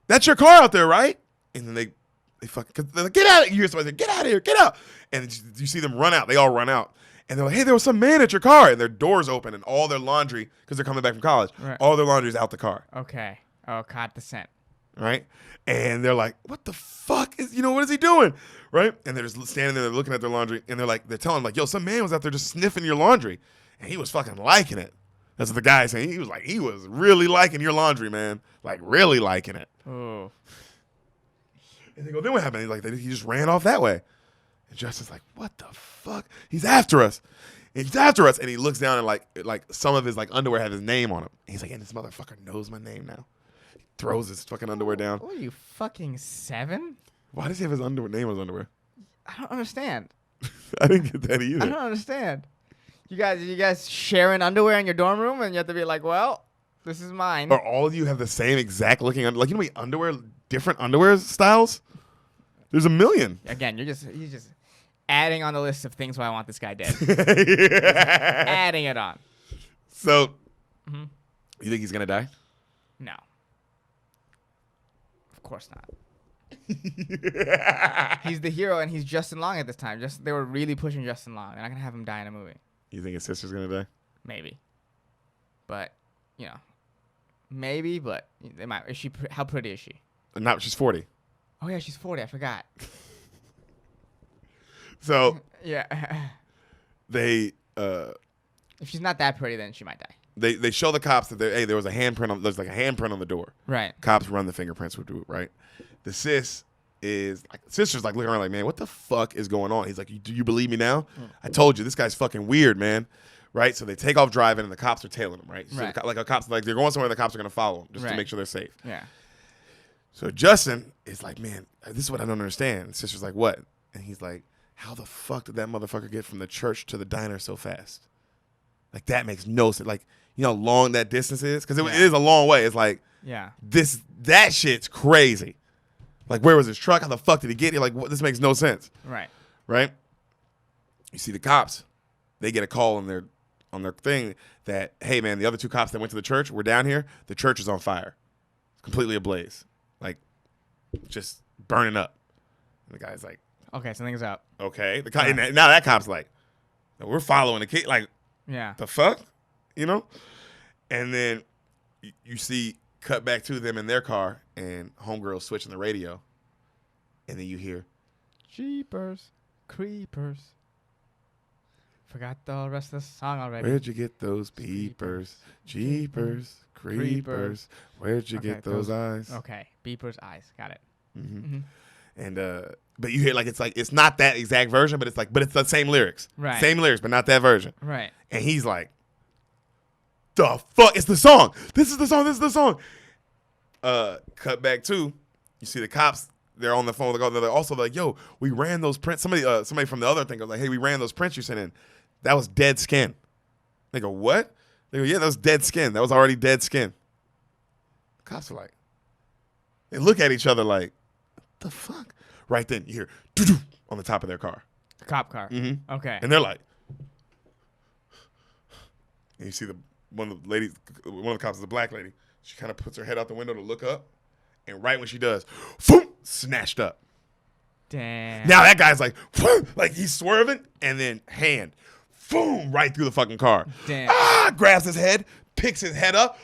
that's your car out there, right? And then they fucking, cause they're like, get out of here. You hear somebody say, get out of here, get out. And you see them run out. They all run out. And they're like, hey, there was some man at your car. And their doors open and all their laundry, because they're coming back from college, right. All their laundry is out the car. Okay. Oh, caught the scent. Right? And they're like, what the fuck what is he doing? Right? And they're just standing there, they're looking at their laundry, and they're telling them, like, yo, some man was out there just sniffing your laundry. And he was fucking liking it. That's what the guy's saying. He was really liking your laundry, man. Like, really liking it. Oh. And they go, then what happened? He's like, he just ran off that way. And Justin's like, what the fuck? He's after us. And he's after us. And he looks down and like some of his like underwear had his name on him. And he's like, and this motherfucker knows my name now. He throws his fucking underwear down. What are you, fucking 7? Why does he have his name on his underwear? I don't understand. I didn't get that either. I don't understand. You guys sharing underwear in your dorm room, and you have to be like, well, this is mine. Or all of you have the same exact looking like, you know, underwear, different underwear styles. There's a million. Again, you're just adding on the list of things why I want this guy dead. Adding it on. So, you think he's gonna die? No. Of course not. He's the hero, and he's Justin Long at this time. They were really pushing Justin Long. They're not gonna have him die in a movie. You think his sister's gonna die? Maybe, but maybe. But they might. Is she? How pretty is she? No, she's 40. Oh yeah, she's 40. I forgot. So yeah, they. If she's not that pretty, then she might die. They show the cops that there was a handprint on. There's like a handprint on the door. Right. Cops run the fingerprints. Would do it right. The sister's like looking around like, man, what the fuck is going on? He's like, do you believe me now? I told you, this guy's fucking weird, man. Right? So they take off driving, and the cops are tailing them, right? So right. like a cops, like they're going somewhere, the cops are gonna follow them just right. to make sure they're safe. Yeah. So Justin is like, man, this is what I don't understand. The sister's like, what? And he's like, how the fuck did that motherfucker get from the church to the diner so fast? Like, that makes no sense. Like, you know how long that distance is? Because it is a long way. It's like, that shit's crazy. Like, where was his truck? How the fuck did he get here? Like, this makes no sense. Right. Right? You see the cops. They get a call on their thing that, hey, man, the other 2 cops that went to the church were down here. The church is on fire. It's completely ablaze. Like, just burning up. And the guy's like, Okay, something's up. Okay. And now that cop's like, we're following the kid. Like, Yeah. the fuck? You know? And then you see cut back to them in their car and homegirl switching the radio. And then you hear, Jeepers, creepers. Forgot the rest of the song already. where'd you get those beepers? Jeepers, creepers. Where'd you get those eyes? Okay, beepers, eyes. Got it. Mm-hmm. Mm-hmm. And but you hear it's not that exact version, but it's the same lyrics. Right. Same lyrics, but not that version. Right. And he's like, the fuck? It's the song. This is the song. This is the song. Cut back to, you see the cops. They're on the phone. They're also like, yo, we ran those prints. Somebody from the other thing goes like, hey, we ran those prints you sent in. That was dead skin. They go, what? They go, yeah, that was dead skin. That was already dead skin. Cops are like, they look at each other like, what the fuck? Right then, you hear doo-doo on the top of their car. The cop car. Mm-hmm. Okay. And they're like, and you see one of the cops is a black lady. She kind of puts her head out the window to look up. And right when she does, boom, snatched up. Damn. Now that guy's like, boom, like he's swerving, and then hand, boom, right through the fucking car. Damn. Grabs his head, picks his head up.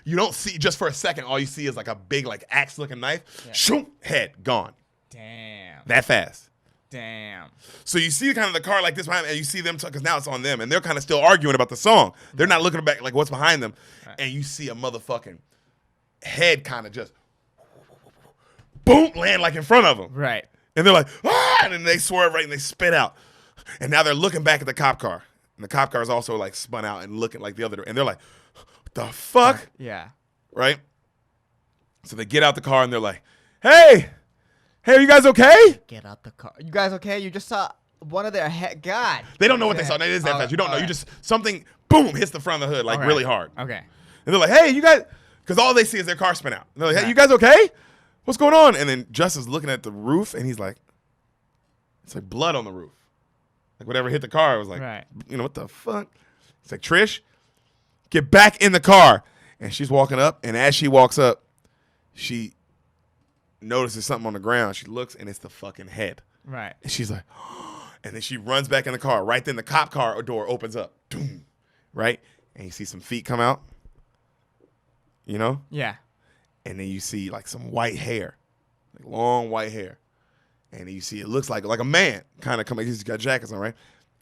You don't see, just for a second, all you see is like a big like axe-looking knife. Yeah. Shoom, head, gone. Damn. That fast. Damn. So you see kind of the car like this behind, and you see them, because now it's on them, and they're kind of still arguing about the song. They're not looking back like what's behind them. Right. And you see a motherfucking head kind of just, boom, land like in front of them. Right. And they're like, and then they swerve right and they spit out. And now they're looking back at the cop car. And the cop car is also like spun out and looking like the other. And they're like, what the fuck? Yeah. Right? So they get out the car and they're like, hey, are you guys okay? Get out the car. You guys okay? You just saw one of their head. God. They don't know what they saw. It is that fast. You don't know. You just, something, boom, hits the front of the hood like really hard. Okay. And they're like, hey, you guys, because all they see is their car spin out. And they're like, hey, Right. you guys okay? What's going on? And then Justice looking at the roof, and he's like, it's like blood on the roof. Like whatever hit the car, it was like, Right. you know, what the fuck? It's like, Trish, get back in the car. And she's walking up, and as she walks up, she notices something on the ground. She looks, and it's the fucking head. Right. And she's like, and then she runs back in the car. Right then, the cop car door opens up. Doom. Right? And you see some feet come out. You know? Yeah. And then you see like some white hair, like long white hair. And then you see it looks like a man kind of coming. He's got jackets on, right?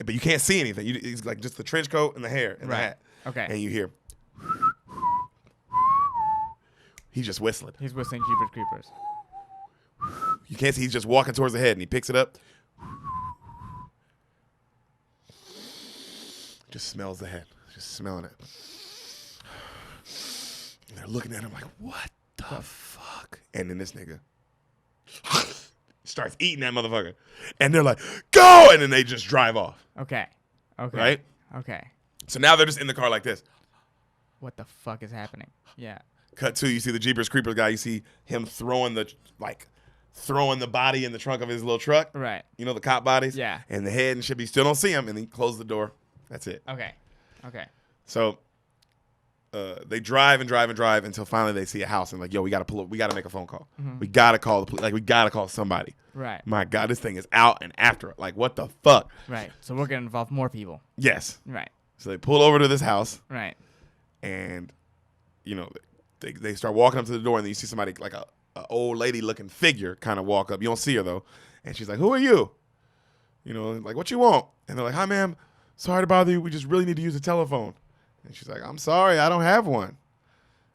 But you can't see anything. It's like just the trench coat and the hair and the hat. Okay. And you hear, he's just whistling. He's whistling Jeepers Creepers. You can't see. He's just walking towards the head, and he picks it up. Just smells the head. Just smelling it. And they're looking at him like, what the fuck? And then this nigga starts eating that motherfucker. And they're like, go! And then they just drive off. Okay. Okay. Right? Okay. So now they're just in the car like this. What the fuck is happening? Yeah. Cut to, you see the Jeepers Creepers guy. You see him throwing the body in the trunk of his little truck. Right. You know, the cop bodies? Yeah. And the head and shit, but you still don't see him. And then close the door. That's it. Okay. Okay. So they drive and drive and drive until finally they see a house and like, yo, we gotta pull up. We gotta make a phone call. Mm-hmm. We gotta call the police. Like, we gotta call somebody. Right. My God, this thing is out and after it. Like, what the fuck? Right. So we're gonna involve more people. Yes. Right. So they pull over to this house Right. and, you know, they start walking up to the door and then you see somebody like a old lady looking figure kind of walk up. You don't see her though. And she's like, who are you? You know, like, what you want? And they're like, hi, ma'am. Sorry to bother you. We just really need to use the telephone. And she's like, I'm sorry. I don't have one.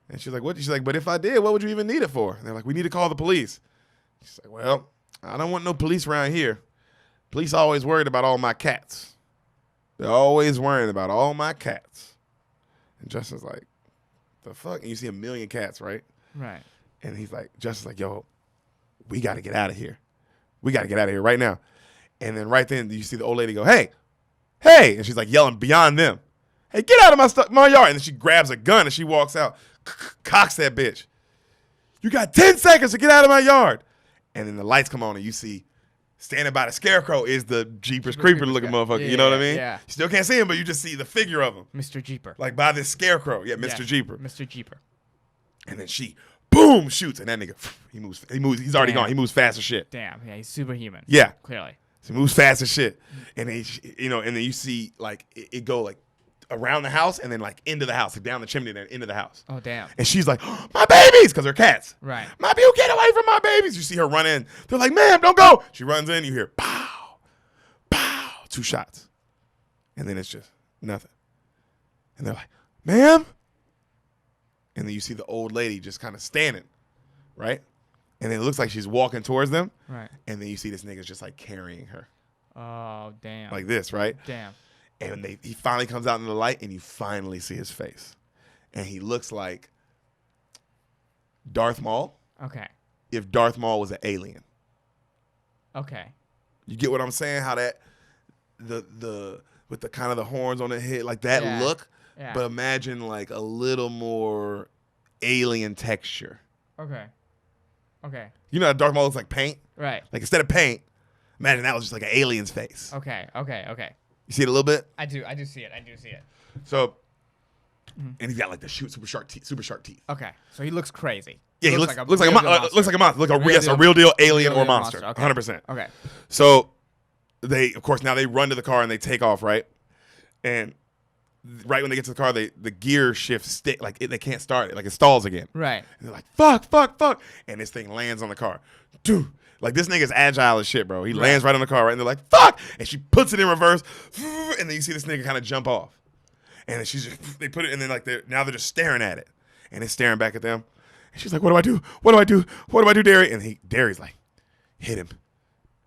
And she's like, what? She's like, but if I did, what would you even need it for? And they're like, we need to call the police. She's like, well, I don't want no police around here. Police always worried about all my cats. They're always worrying about all my cats. And Justin's like, the fuck? And you see a million cats, right? Right. And he's like, Justin's like, yo, we got to get out of here. We got to get out of here right now. And then right then you see the old lady go, hey. And she's like yelling beyond them. Hey, get out of my yard. And then she grabs a gun and she walks out, cocks that bitch. You got 10 seconds to get out of my yard. And then the lights come on and you see standing by the scarecrow is the Jeepers Creeper looking motherfucker. Yeah, you know what I mean? yeah. You still can't see him, but you just see the figure of him. Mr. Jeeper. Like by this scarecrow. Yeah, Mr. Yeah, Jeeper. Mr. Jeeper. And then she boom, shoots, and that nigga, he moves. He's already gone. He moves fast as shit. Damn. Yeah, he's superhuman. Yeah, Clearly. so he moves fast as shit, and then and then you see like it go like around the house and then like into the house, like down the chimney and then into the house. Oh damn. And she's like, my babies, because they're cats. Right. My baby, get away from my babies. You see her run in. They're like, ma'am, don't go. She runs in. You hear pow, pow, 2 shots, and then it's just nothing. And they're like, ma'am. And then you see the old lady just kind of standing, right? And then it looks like she's walking towards them. Right. And then you see this nigga's just like carrying her. Oh damn. Like this, right? Damn. And he finally comes out in the light, and you finally see his face. And he looks like Darth Maul Okay. if Darth Maul was an alien. Okay. You get what I'm saying? How that, the with the kind of the horns on the head, like that Yeah. look. Yeah. But imagine like a little more alien texture. Okay. Okay. You know how Darth Maul looks like paint? Right. Like instead of paint, imagine that was just like an alien's face. Okay. Okay. Okay. You see it a little bit? I do see it. I do see it. So, and he's got like the super sharp teeth. Okay. So he looks crazy. Yeah, he looks like a monster. monster. Looks like a monster. Real A real deal alien Real or deal monster. Okay. 100%. Okay. So they, of course, now they run to the car and they take off, right? And right when they get to the car, the gear shifts stick, like they can't start it, like it stalls again. Right. And they're like, fuck, and this thing lands on the car. Dude, like this nigga's agile as shit, bro. He lands right on the car, right? And they're like, fuck, and she puts it in reverse, and then you see this nigga kind of jump off, and then they put it, and then like they're just staring at it, and it's staring back at them, and she's like, what do I do? What do I do? What do I do, Derry? And Derry's like, hit him.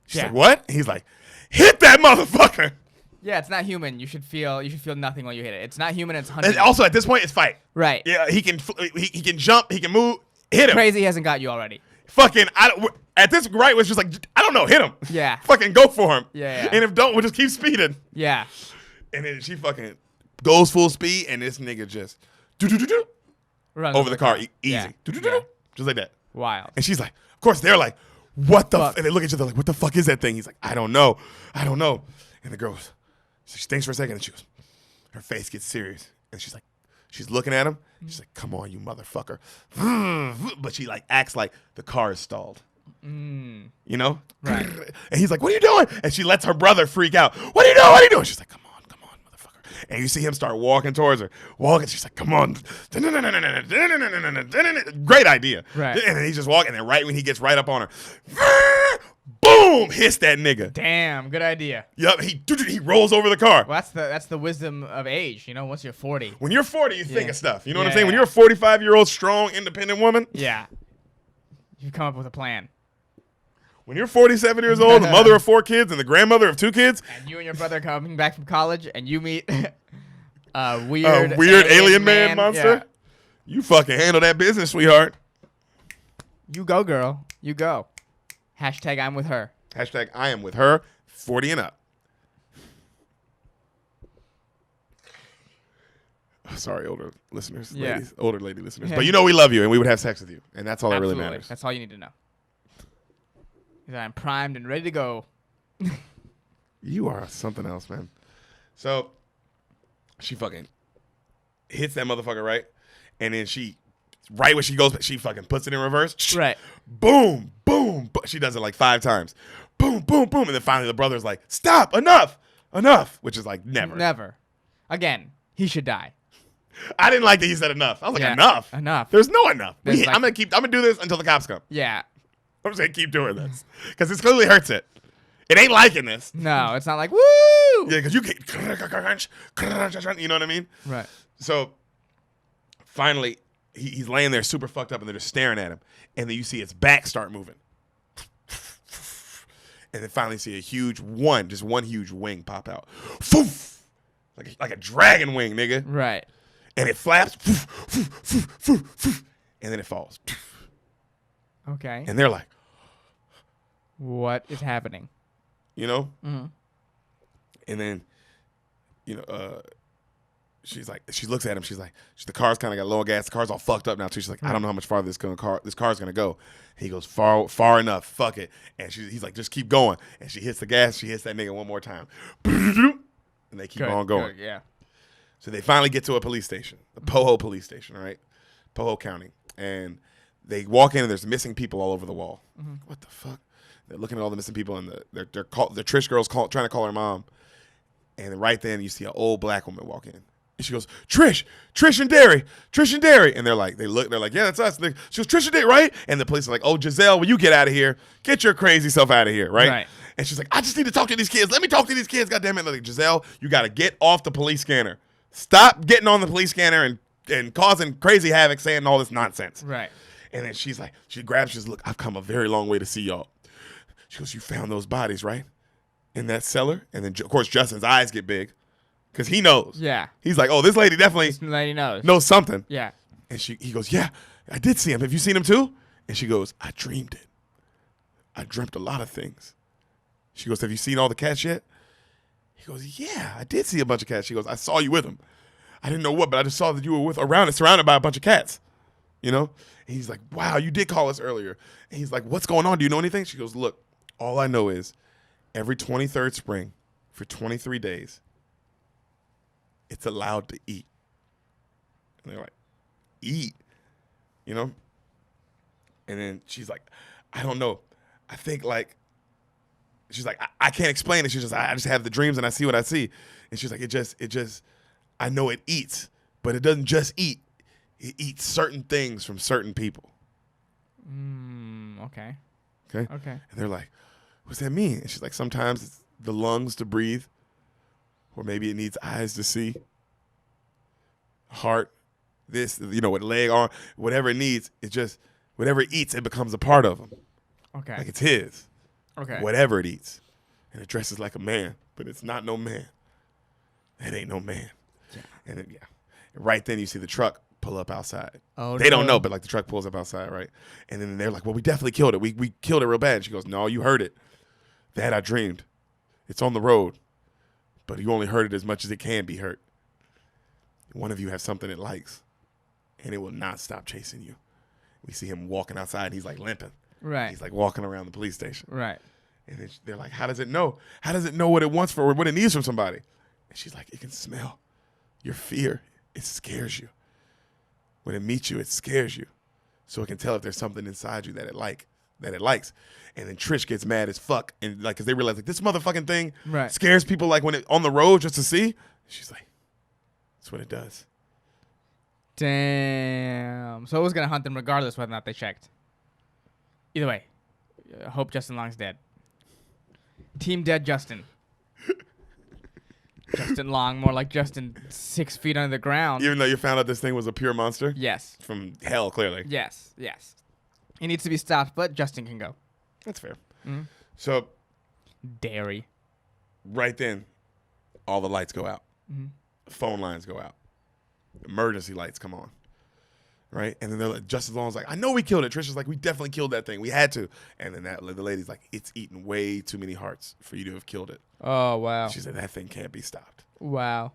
She's like, what? And he's like, hit that motherfucker. Yeah, it's not human. You should feel nothing while you hit it. It's not human. It's hunting. And also at this point, it's fight. Right. Yeah, he can jump, he can move, hit him. Crazy hasn't got you already. Fucking, at this right was just like, I don't know, hit him. Yeah. Fucking go for him. Yeah. And if don't, we'll just keep speeding. Yeah. And then she fucking goes full speed, and this nigga just do Runs over the car, easy. Yeah. Do-do-do-do. Just like that. Wild. And she's like, of course, they're like, what the Fuck. and they look at each other like, what the fuck is that thing? He's like, I don't know. And the girl goes, so she thinks for a second, and she goes, her face gets serious. And she's like, she's looking at him. She's like, come on, you motherfucker. But she like acts like the car is stalled. You know? Right. And he's like, what are you doing? And she lets her brother freak out. What are you doing? What are you doing? She's like, come on, motherfucker. And you see him start walking towards her. She's like, come on. Great idea. Right. And then he's just walking. And then right when he gets right up on her, boom, hits that nigga. Damn, good idea. Yup, he rolls over the car. Well, that's the wisdom of age. You know, once you're 40. When you're 40, you think of stuff. You know what I'm Yeah, saying? When yeah. you're a 45-year-old, strong, independent woman, Yeah. You come up with a plan. when you're 47 years old, the mother of 4 kids and the grandmother of 2 kids, And you and your brother coming back from college, and you meet a weird alien man monster, Yeah. you fucking handle that business, sweetheart. You go, girl. You go. Hashtag I'm with her. Hashtag I am with her, 40 and up. Sorry, older listeners, Yeah. ladies, older lady listeners. Yeah. But you know we love you and we would have sex with you. And that's all that really Absolutely. matters. That's all you need to know. Is I'm primed and ready to go. You are something else, man. So she fucking hits that motherfucker, right? And then right when she goes, she fucking puts it in reverse. Right. Boom, boom. She does it like 5 times. Boom, boom, boom. And then finally the brother's like, stop, enough. Which is like never. Never. Again, he should die. I didn't like that he said enough. I was like, Yeah, enough. enough. There's no enough. There's like- I'm gonna do this until the cops come. Yeah. I'm just gonna keep doing this. Because this clearly hurts it. It ain't liking this. No, it's not like, woo! Yeah, because you get, you know what I mean? Right. So finally, he's laying there super fucked up, and they're just staring at him. And then you see his back start moving. And then finally see just one huge wing pop out. Foof! Like a dragon wing, nigga. Right. And it flaps. Foof, foof, foof, foof, foof, and then it falls. Okay. And they're like, What is happening? you know? Mm-hmm. And then, she looks at him. She's like, the car's kind of got low gas. The car's all fucked up now too. She's like, I don't know how much farther this car's gonna go. He goes far enough. Fuck it. And he's like, just keep going. And she hits the gas. She hits that nigga one more time. And they keep on going. Good, yeah. So they finally get to a police station, the Poho police station, right? Poho County. And They walk in and there's missing people all over the wall. What the fuck? They're looking at all the missing people, and the Trish girl's trying to call her mom. And right then you see an old black woman walk in. And she goes, Trish and Derry. And they're like, yeah, that's us. She goes, Trish and Derry, right? And the police are like, oh, Giselle, will you get out of here? Get your crazy self out of here, right? And she's like, I just need to talk to these kids. Let me talk to these kids, goddamn it. Like, Giselle, you got to get off the police scanner. Stop getting on the police scanner and causing crazy havoc, saying all this nonsense. Right. And then she grabs, she's look, I've come a very long way to see y'all. She goes, you found those bodies, right? In that cellar? And then, of course, Justin's eyes get big. Because he knows. Yeah. He's like, oh, this lady definitely knows something. Yeah. And he goes, yeah, I did see him. Have you seen him too? And she goes, I dreamed it. I dreamt a lot of things. She goes, have you seen all the cats yet? He goes, yeah, I did see a bunch of cats. She goes, I saw you with them. I didn't know what, but I just saw that you were surrounded by a bunch of cats. You know? And he's like, wow, you did call us earlier. And he's like, what's going on? Do you know anything? She goes, look, all I know is every 23rd spring for 23 days, it's allowed to eat. And they're like, eat? You know? And then she's like, I don't know. I think like, she's like, I can't explain it. She's just, I just have the dreams and I see what I see. And she's like, it just, I know it eats, but it doesn't just eat. It eats certain things from certain people. Okay. And they're like, what's that mean? And she's like, sometimes it's the lungs to breathe, or maybe it needs eyes to see, heart, this, with leg, arm, whatever it needs. It just, whatever it eats, it becomes a part of him. Okay. Like it's his. Okay. Whatever it eats. And it dresses like a man, but it's not no man. It ain't no man. Yeah. And then, right then you see the truck pull up outside. Oh, they don't know, but like the truck pulls up outside, right? And then they're like, well, we definitely killed it. We killed it real bad. And she goes, no, you heard it. That I dreamed. It's on the road, but you only heard it as much as it can be heard. One of you has something it likes, and it will not stop chasing you. We see him walking outside, and he's like limping. Right. He's like walking around the police station. Right. And then they're like, how does it know? How does it know what it wants for or what it needs from somebody? And she's like, it can smell your fear. It scares you. When it meets you, it scares you. So it can tell if there's something inside you that it likes. And then Trish gets mad as fuck. And like, cause they realize like this motherfucking thing scares people like when it on the road just to see. She's like, that's what it does. Damn. So it was going to hunt them regardless whether or not they checked. Either way, I hope Justin Long's dead. Team dead Justin. Justin Long, more like Justin 6 feet under the ground. Even though you found out this thing was a pure monster? Yes. From hell, clearly. Yes. He needs to be stopped, but Justin can go. That's fair. Mm-hmm. So, Dairy. Right then, all the lights go out. Mm-hmm. Phone lines go out. Emergency lights come on. Right? And then they're like, Justin Long's like, I know we killed it. Trisha's like, we definitely killed that thing. We had to. And then the lady's like, it's eaten way too many hearts for you to have killed it. Oh, wow. She said, that thing can't be stopped. Wow.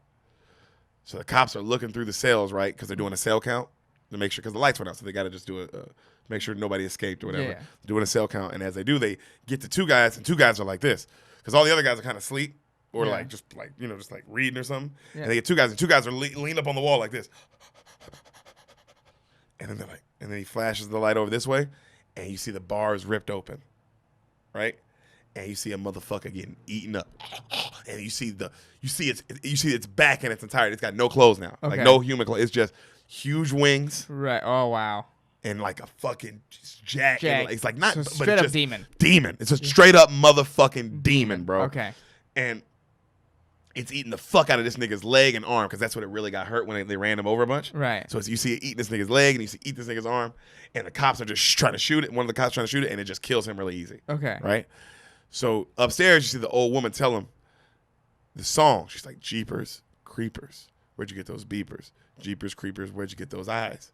So the cops are looking through the cells, right? Because they're doing a cell count to make sure, because the lights went out. So they got to just do make sure nobody escaped or whatever. Yeah. They're doing a cell count. And as they do, they get to two guys, and two guys are like this. Because all the other guys are kind of asleep or just reading or something. Yeah. And they get two guys, and two guys are leaned up on the wall like this. And then they're like, and then he flashes the light over this way, and you see the bars ripped open, right? And you see a motherfucker getting eaten up, and you see its back in its entirety. It's got no clothes now, like no human clothes. It's just huge wings, right? Oh wow! And like a fucking jack. It's like not, so but straight it's up just demon. Demon. It's a straight up motherfucking demon, bro. Okay. And it's eating the fuck out of this nigga's leg and arm because that's what it really got hurt when they ran him over a bunch. Right. So you see it eating this nigga's leg and you see it eat this nigga's arm, and the cops are just trying to shoot it. One of the cops trying to shoot it, and it just kills him really easy. Okay. Right? So upstairs, you see the old woman tell him the song. She's like, Jeepers, creepers, where'd you get those beepers? Jeepers, creepers, where'd you get those eyes?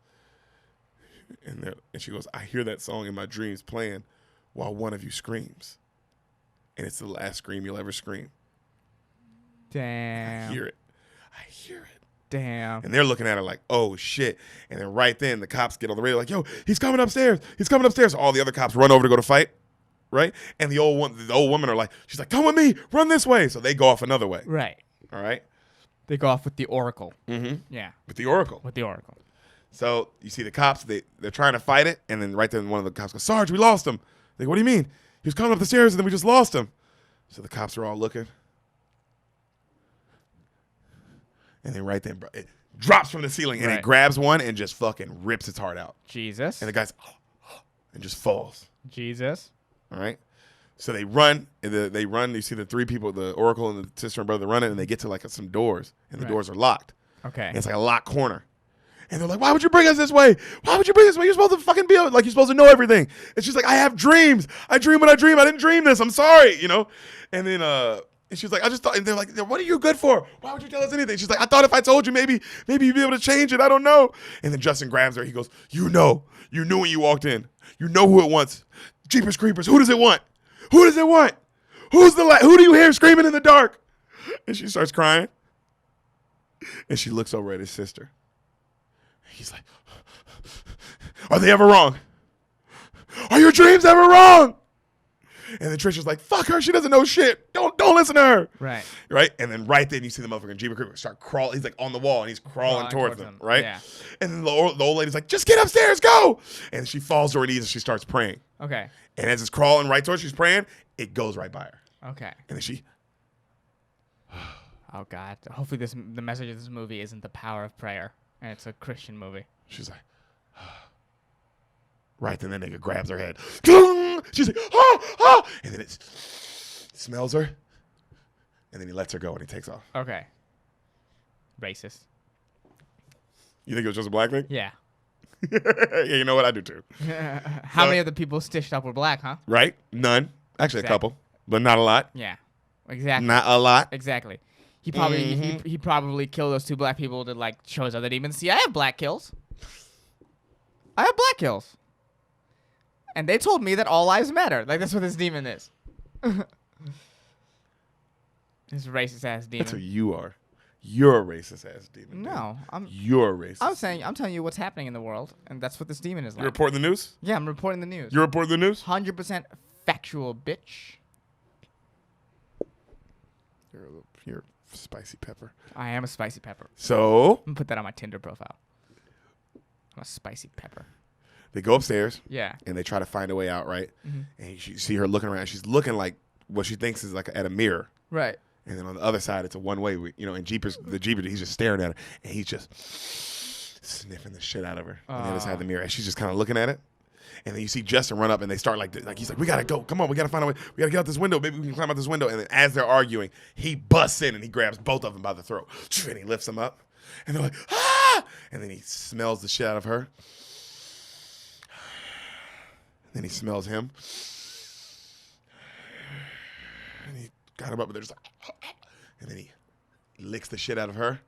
And she goes, I hear that song in my dreams playing while one of you screams. And it's the last scream you'll ever scream. Damn. I hear it. Damn. And they're looking at her like, oh, shit. And then right then, the cops get on the radio like, yo, he's coming upstairs. He's coming upstairs. So all the other cops run over to go to fight, right? And the old woman are like, she's like, come with me. Run this way. So they go off another way. Right. All right? They go off with the Oracle. Mm-hmm. Yeah. With the Oracle. So you see the cops, they're trying to fight it, and then right then one of the cops goes, Sarge, we lost him. They go, what do you mean? He was coming up the stairs, and then we just lost him. So the cops are all looking. And then right then, bro, it drops from the ceiling, and it grabs one and just fucking rips its heart out. Jesus. And the guy's, and just falls. Jesus. All right? So they run, and they run. You see the three people, the Oracle and the sister and brother running, and they get to like some doors, and the doors are locked. Okay. And it's like a locked corner. And they're like, why would you bring us this way? Why would you bring us this way? You're supposed to fucking be like, you're supposed to know everything. And she's like, I have dreams. I dream when I dream. I didn't dream this. I'm sorry, you know? And then and she's like, I just thought, and they're like, what are you good for? Why would you tell us anything? She's like, I thought if I told you, maybe you'd be able to change it. I don't know. And then Justin grabs her. He goes, you knew when you walked in. You know who it wants. Jeepers Creepers. Who does it want? Who does it want? Who do you hear screaming in the dark? And she starts crying. And she looks over at his sister. He's like, are they ever wrong? Are your dreams ever wrong? And then Trisha's like, fuck her. She doesn't know shit. Don't listen to her. Right. Right? And then right then you see the motherfucking Jeepers Creepers start crawling. He's like on the wall and he's crawling towards them. Right? Yeah. And then the old lady's like, just get upstairs, go. And she falls to her knees and she starts praying. Okay. And as it's crawling right towards her, she's praying, it goes right by her. Okay. And then she, oh God. Hopefully the message of this movie isn't the power of prayer. And it's a Christian movie. she's like, right then that nigga grabs her head. She's like, and then it smells her. And then he lets her go and he takes off. Okay. Racist. You think it was just a black thing? Yeah. Yeah, you know what? I do too. How many of the people stitched up were black, huh? Right? None. Actually, a couple, but not a lot. Yeah. Exactly. Not a lot. Exactly. He probably he probably killed those two black people to like show his other demons. See, I have black kills. I have black kills. And they told me that all lives matter. Like that's what this demon is. This racist ass demon. That's who you are. You're a racist ass demon. No, You're a racist. I'm telling you what's happening in the world, and that's what this demon is like. You're reporting the news? Yeah, I'm reporting the news. You're reporting the news? 100% factual, bitch. You're a spicy pepper. I am a spicy pepper. So I'm gonna put that on my Tinder profile. I'm a spicy pepper. they go upstairs. Yeah. And they try to find a way out, right? Mm-hmm. And you see her looking around. She's looking like what she thinks is like at a mirror. Right. And then on the other side, it's a one-way. And the Jeepers, he's just staring at her, and he's just sniffing the shit out of her on the other side of the mirror. And she's just kind of looking at it. And then you see Justin run up, and they start like he's like, we gotta go. Come on, we gotta find a way. We gotta get out this window. Maybe we can climb out this window. And then as they're arguing, he busts in and he grabs both of them by the throat, and he lifts them up. And they're like, ah! And then he smells the shit out of her. And then he smells him. And he got him up, and they're just like, and then he licks the shit out of her.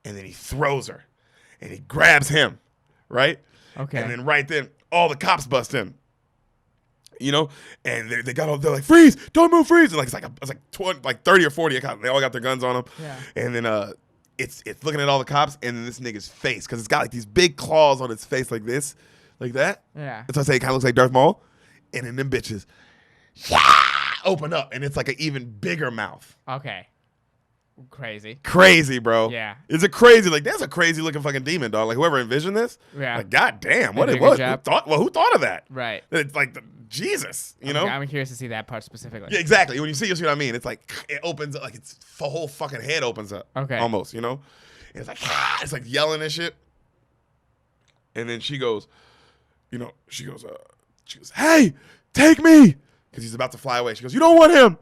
And then he throws her. And he grabs him, right? Okay. And then right then, all the cops bust in. You know? And they're like, freeze! Don't move, freeze! And like 30 or 40 cops. They all got their guns on them. Yeah. And then it's looking at all the cops, and then this nigga's face, because it's got like these big claws on its face like this, like that. Yeah. That's why I say it kind of looks like Darth Maul. And then them bitches, open up, and it's like an even bigger mouth. Okay. Crazy. Crazy, bro. Yeah. Is it crazy? Like, that's a crazy looking fucking demon, dog. Like, whoever envisioned this. Yeah. Like, goddamn, what They it did a good was. job. Who thought of that? Right. It's like, Jesus, you know? I'm curious to see that part specifically. Yeah, exactly. When you see what I mean. It's like, it opens up, like, its whole fucking head opens up. Okay. Almost, you know? And it's like, it's like yelling and shit. And then she goes, she goes, hey, take me. Because he's about to fly away. She goes, you don't want him.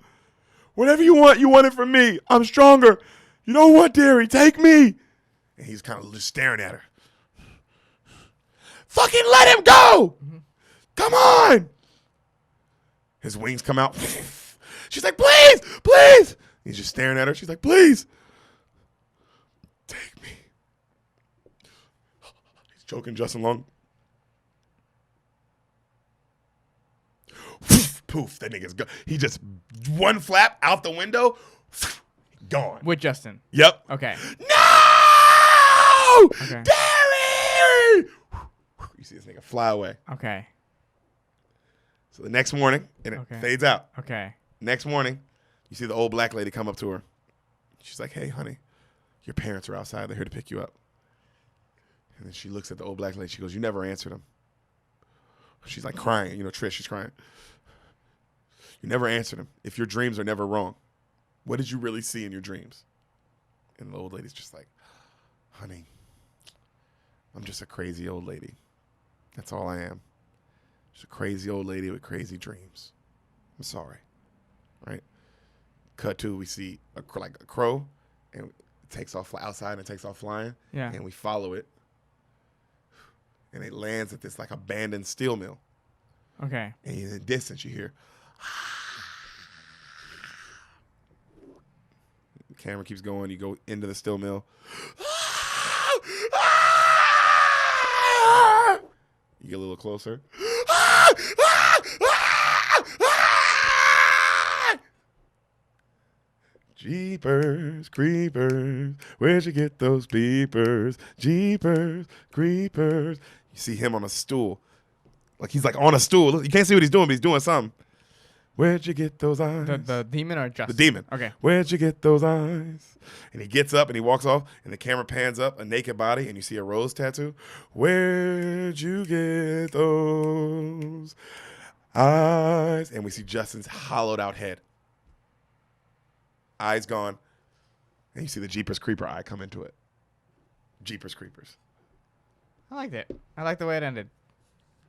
Whatever you want it from me. I'm stronger. You know what, dearie? Take me. And he's kind of just staring at her. Fucking let him go. Mm-hmm. Come on. His wings come out. She's like, please, please. He's just staring at her. She's like, please. Take me. He's choking Justin Long. Poof, that nigga's gone. He just one flap out the window, gone. With Justin. Yep. Okay. No! Okay. Derry! You see this nigga fly away. Okay. So the next morning, and it fades out. Okay. Next morning, you see the old black lady come up to her. She's like, hey, honey, your parents are outside. They're here to pick you up. And then she looks at the old black lady. She goes, "You never answered him." She's like crying. You know, Trish, she's crying. "You never answered him. If your dreams are never wrong, what did you really see in your dreams?" And the old lady's just like, "Honey, I'm just a crazy old lady. That's all I am. Just a crazy old lady with crazy dreams. I'm sorry." Right? Cut to, we see a crow, and it takes off outside and takes off flying. Yeah. And we follow it. And it lands at this like abandoned steel mill. Okay. And in the distance you hear, the camera keeps going. You go into the steel mill. You get a little closer. Jeepers, creepers, where'd you get those beepers? Jeepers, creepers. You see him on a stool. Like he's like on a stool. You can't see what he's doing, but he's doing something. "Where'd you get those eyes?" The demon or just The demon. Okay. "Where'd you get those eyes?" And he gets up and he walks off, and the camera pans up a naked body, and you see a rose tattoo. "Where'd you get those eyes?" And we see Justin's hollowed out head. Eyes gone. And you see the Jeepers Creeper eye come into it. Jeepers Creepers. I liked it. I like the way it ended.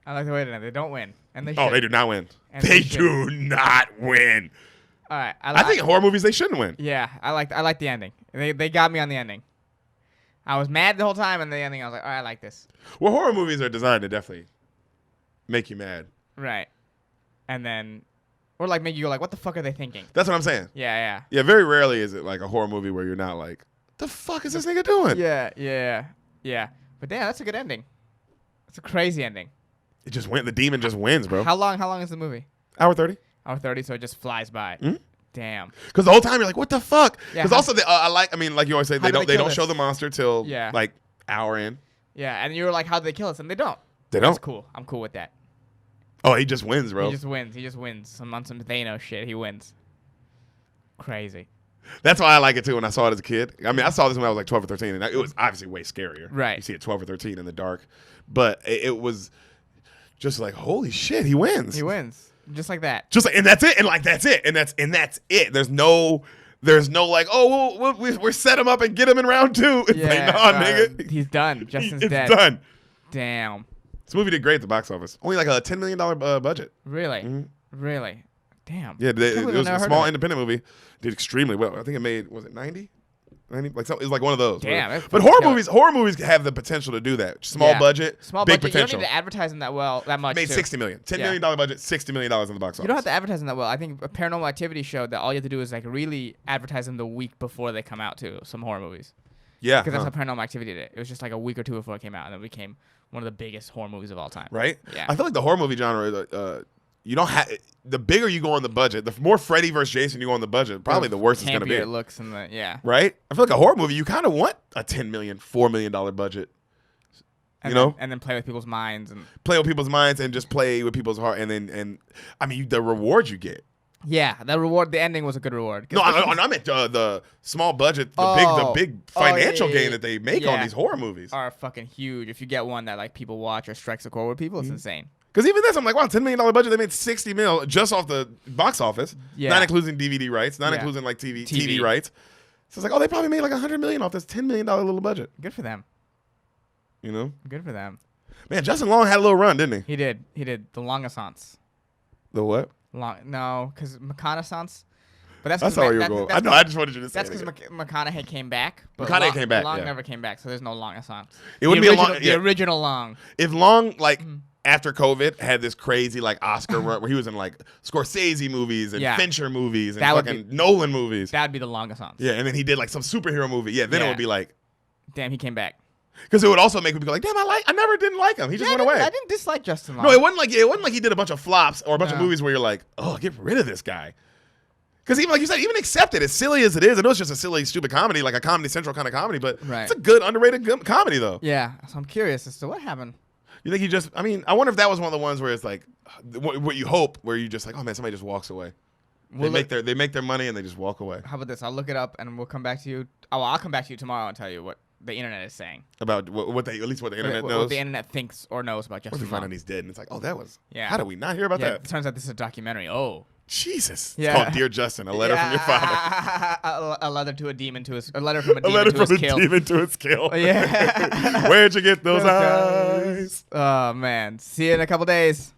They don't win, and they Oh, should. they do not win. And They they do not win. All right. I think in horror movies they shouldn't win. Yeah, I like the ending. They got me on the ending. I was mad the whole time, and the ending I was like, all right, I like this. Well, horror movies are designed to definitely make you mad. Right. And then, or like make you go like, what the fuck are they thinking? That's what I'm saying. Yeah. Yeah, very rarely is it like a horror movie where you're not like, the fuck is this nigga doing? Yeah. But damn, that's a good ending. It's a crazy ending. It just went. The demon just wins, bro. How long is the movie? Hour 30. Hour 30, so it just flies by. Mm-hmm. Damn. Because the whole time you're like, what the fuck? Yeah, Because also, like you always say, How do they kill don't show this? the monster till Yeah. like hour in. Yeah, and you were like, how did they kill us? And they don't. They That's don't. cool. I'm cool with that. Oh, he just wins, bro. He just wins. On some Thanos shit, he wins. Crazy. That's why I like it too. When I saw it as a kid, I mean, I saw this when I was like 12 or 13, and it was obviously way scarier. Right. You see it 12 or 13 in the dark, but it was just like, holy shit, he wins. He wins. Just like that. Just like, and that's it, and like that's it, and that's it. There's no like, oh, we're set him up and get him in round 2. It's like, nah, nigga, He's done. Justin's it's dead. done. Damn. This movie did great at the box office. Only like a $10 million budget. Really? Mhm. Really? Damn. Yeah, Can't it believe I've was never a heard small of it. independent movie. Did extremely well. I think it made, was it 90? 90? Like it was like one of those. Damn, that's But fucking horror movies have the potential to do that. Small budget, Small big budget. potential. You don't need to advertise them that much. Made too. $60 million. $10 Yeah. million budget, $60 million in the box office. You don't have to advertise them that well. I think a Paranormal Activity showed that all you have to do is like really advertise them the week before they come out too. Some horror movies. Yeah. Because that's how Paranormal Activity did it. It was just like a week or two before it came out, and then it became one of the biggest horror movies of all time. Right? Yeah. I feel like the horror movie genre, you don't have, the bigger you go on the budget, the more Freddy versus Jason you go on the budget, probably the worse it's going to be. Campier it looks and the Right? I feel like a horror movie, you kind of want a $10 million, $4 million budget. And you know? and then play with people's minds and Play with people's minds and just play with people's heart. And I mean, the reward you get. yeah, the ending was a good reward. No, I meant the small budget, the big financial yeah, gain that they make on these horror movies. Are fucking huge. If you get one that like people watch or strikes a chord with people, it's insane. Because even this, I'm like, wow, $10 million budget, they made $60 million just off the box office. Yeah. Not including DVD rights, not including like TV rights. So it's like, oh, they probably made like $100 million off this $10 million little budget. Good for them. You know? Good for them. Man, Justin Long had a little run, didn't he? He did. The longaissance. The what? No, because McConaissance. But that's That's how you were going. I know. I just wanted you to say that's because McConaughey came back. But McConaughey came back, Long yeah. never came back, so there's no longaissance. It wouldn't be a long. The original Long. If Long, like, after COVID, had this crazy, like, Oscar run where he was in, like, Scorsese movies and Yeah. Fincher movies and That would fucking Nolan movies. That'd be the longaissance. Yeah, and then he did, like, some superhero movie. Yeah, then it Yeah. would be like. Damn, he came back. Because it would also make people go like, damn, I never didn't like him. He just went away. I didn't dislike Justin Long. No, it wasn't like he did a bunch of flops or a bunch of No. movies where you're like, oh, get rid of this guy. Because even like you said, even Accepted, as silly as it is, I know it's just a silly, stupid comedy, like a Comedy Central kind of comedy, but Right. it's a good, underrated comedy though. Yeah, so I'm curious as to what happened. You think he just? I mean, I wonder if that was one of the ones where it's like, what you hope, where you just like, oh man, somebody just walks away. They make their money and they just walk away. How about this? I'll look it up and we'll come back to you. Oh, I'll come back to you tomorrow and tell you what the internet is saying. About what they, at least what the internet What knows. the internet thinks or knows about What if Justin we find Long. out he's dead? And it's like, oh, that was. Yeah. How did we not hear about Yeah, that? it turns out this is a documentary. Oh. Jesus. Yeah. It's called Dear Justin, a letter from your father. A letter to a demon to his. A letter from a A demon letter to from his a kill. demon to his kill. Yeah. Where'd you get those Those eyes? eyes. Oh man. See you in a couple days.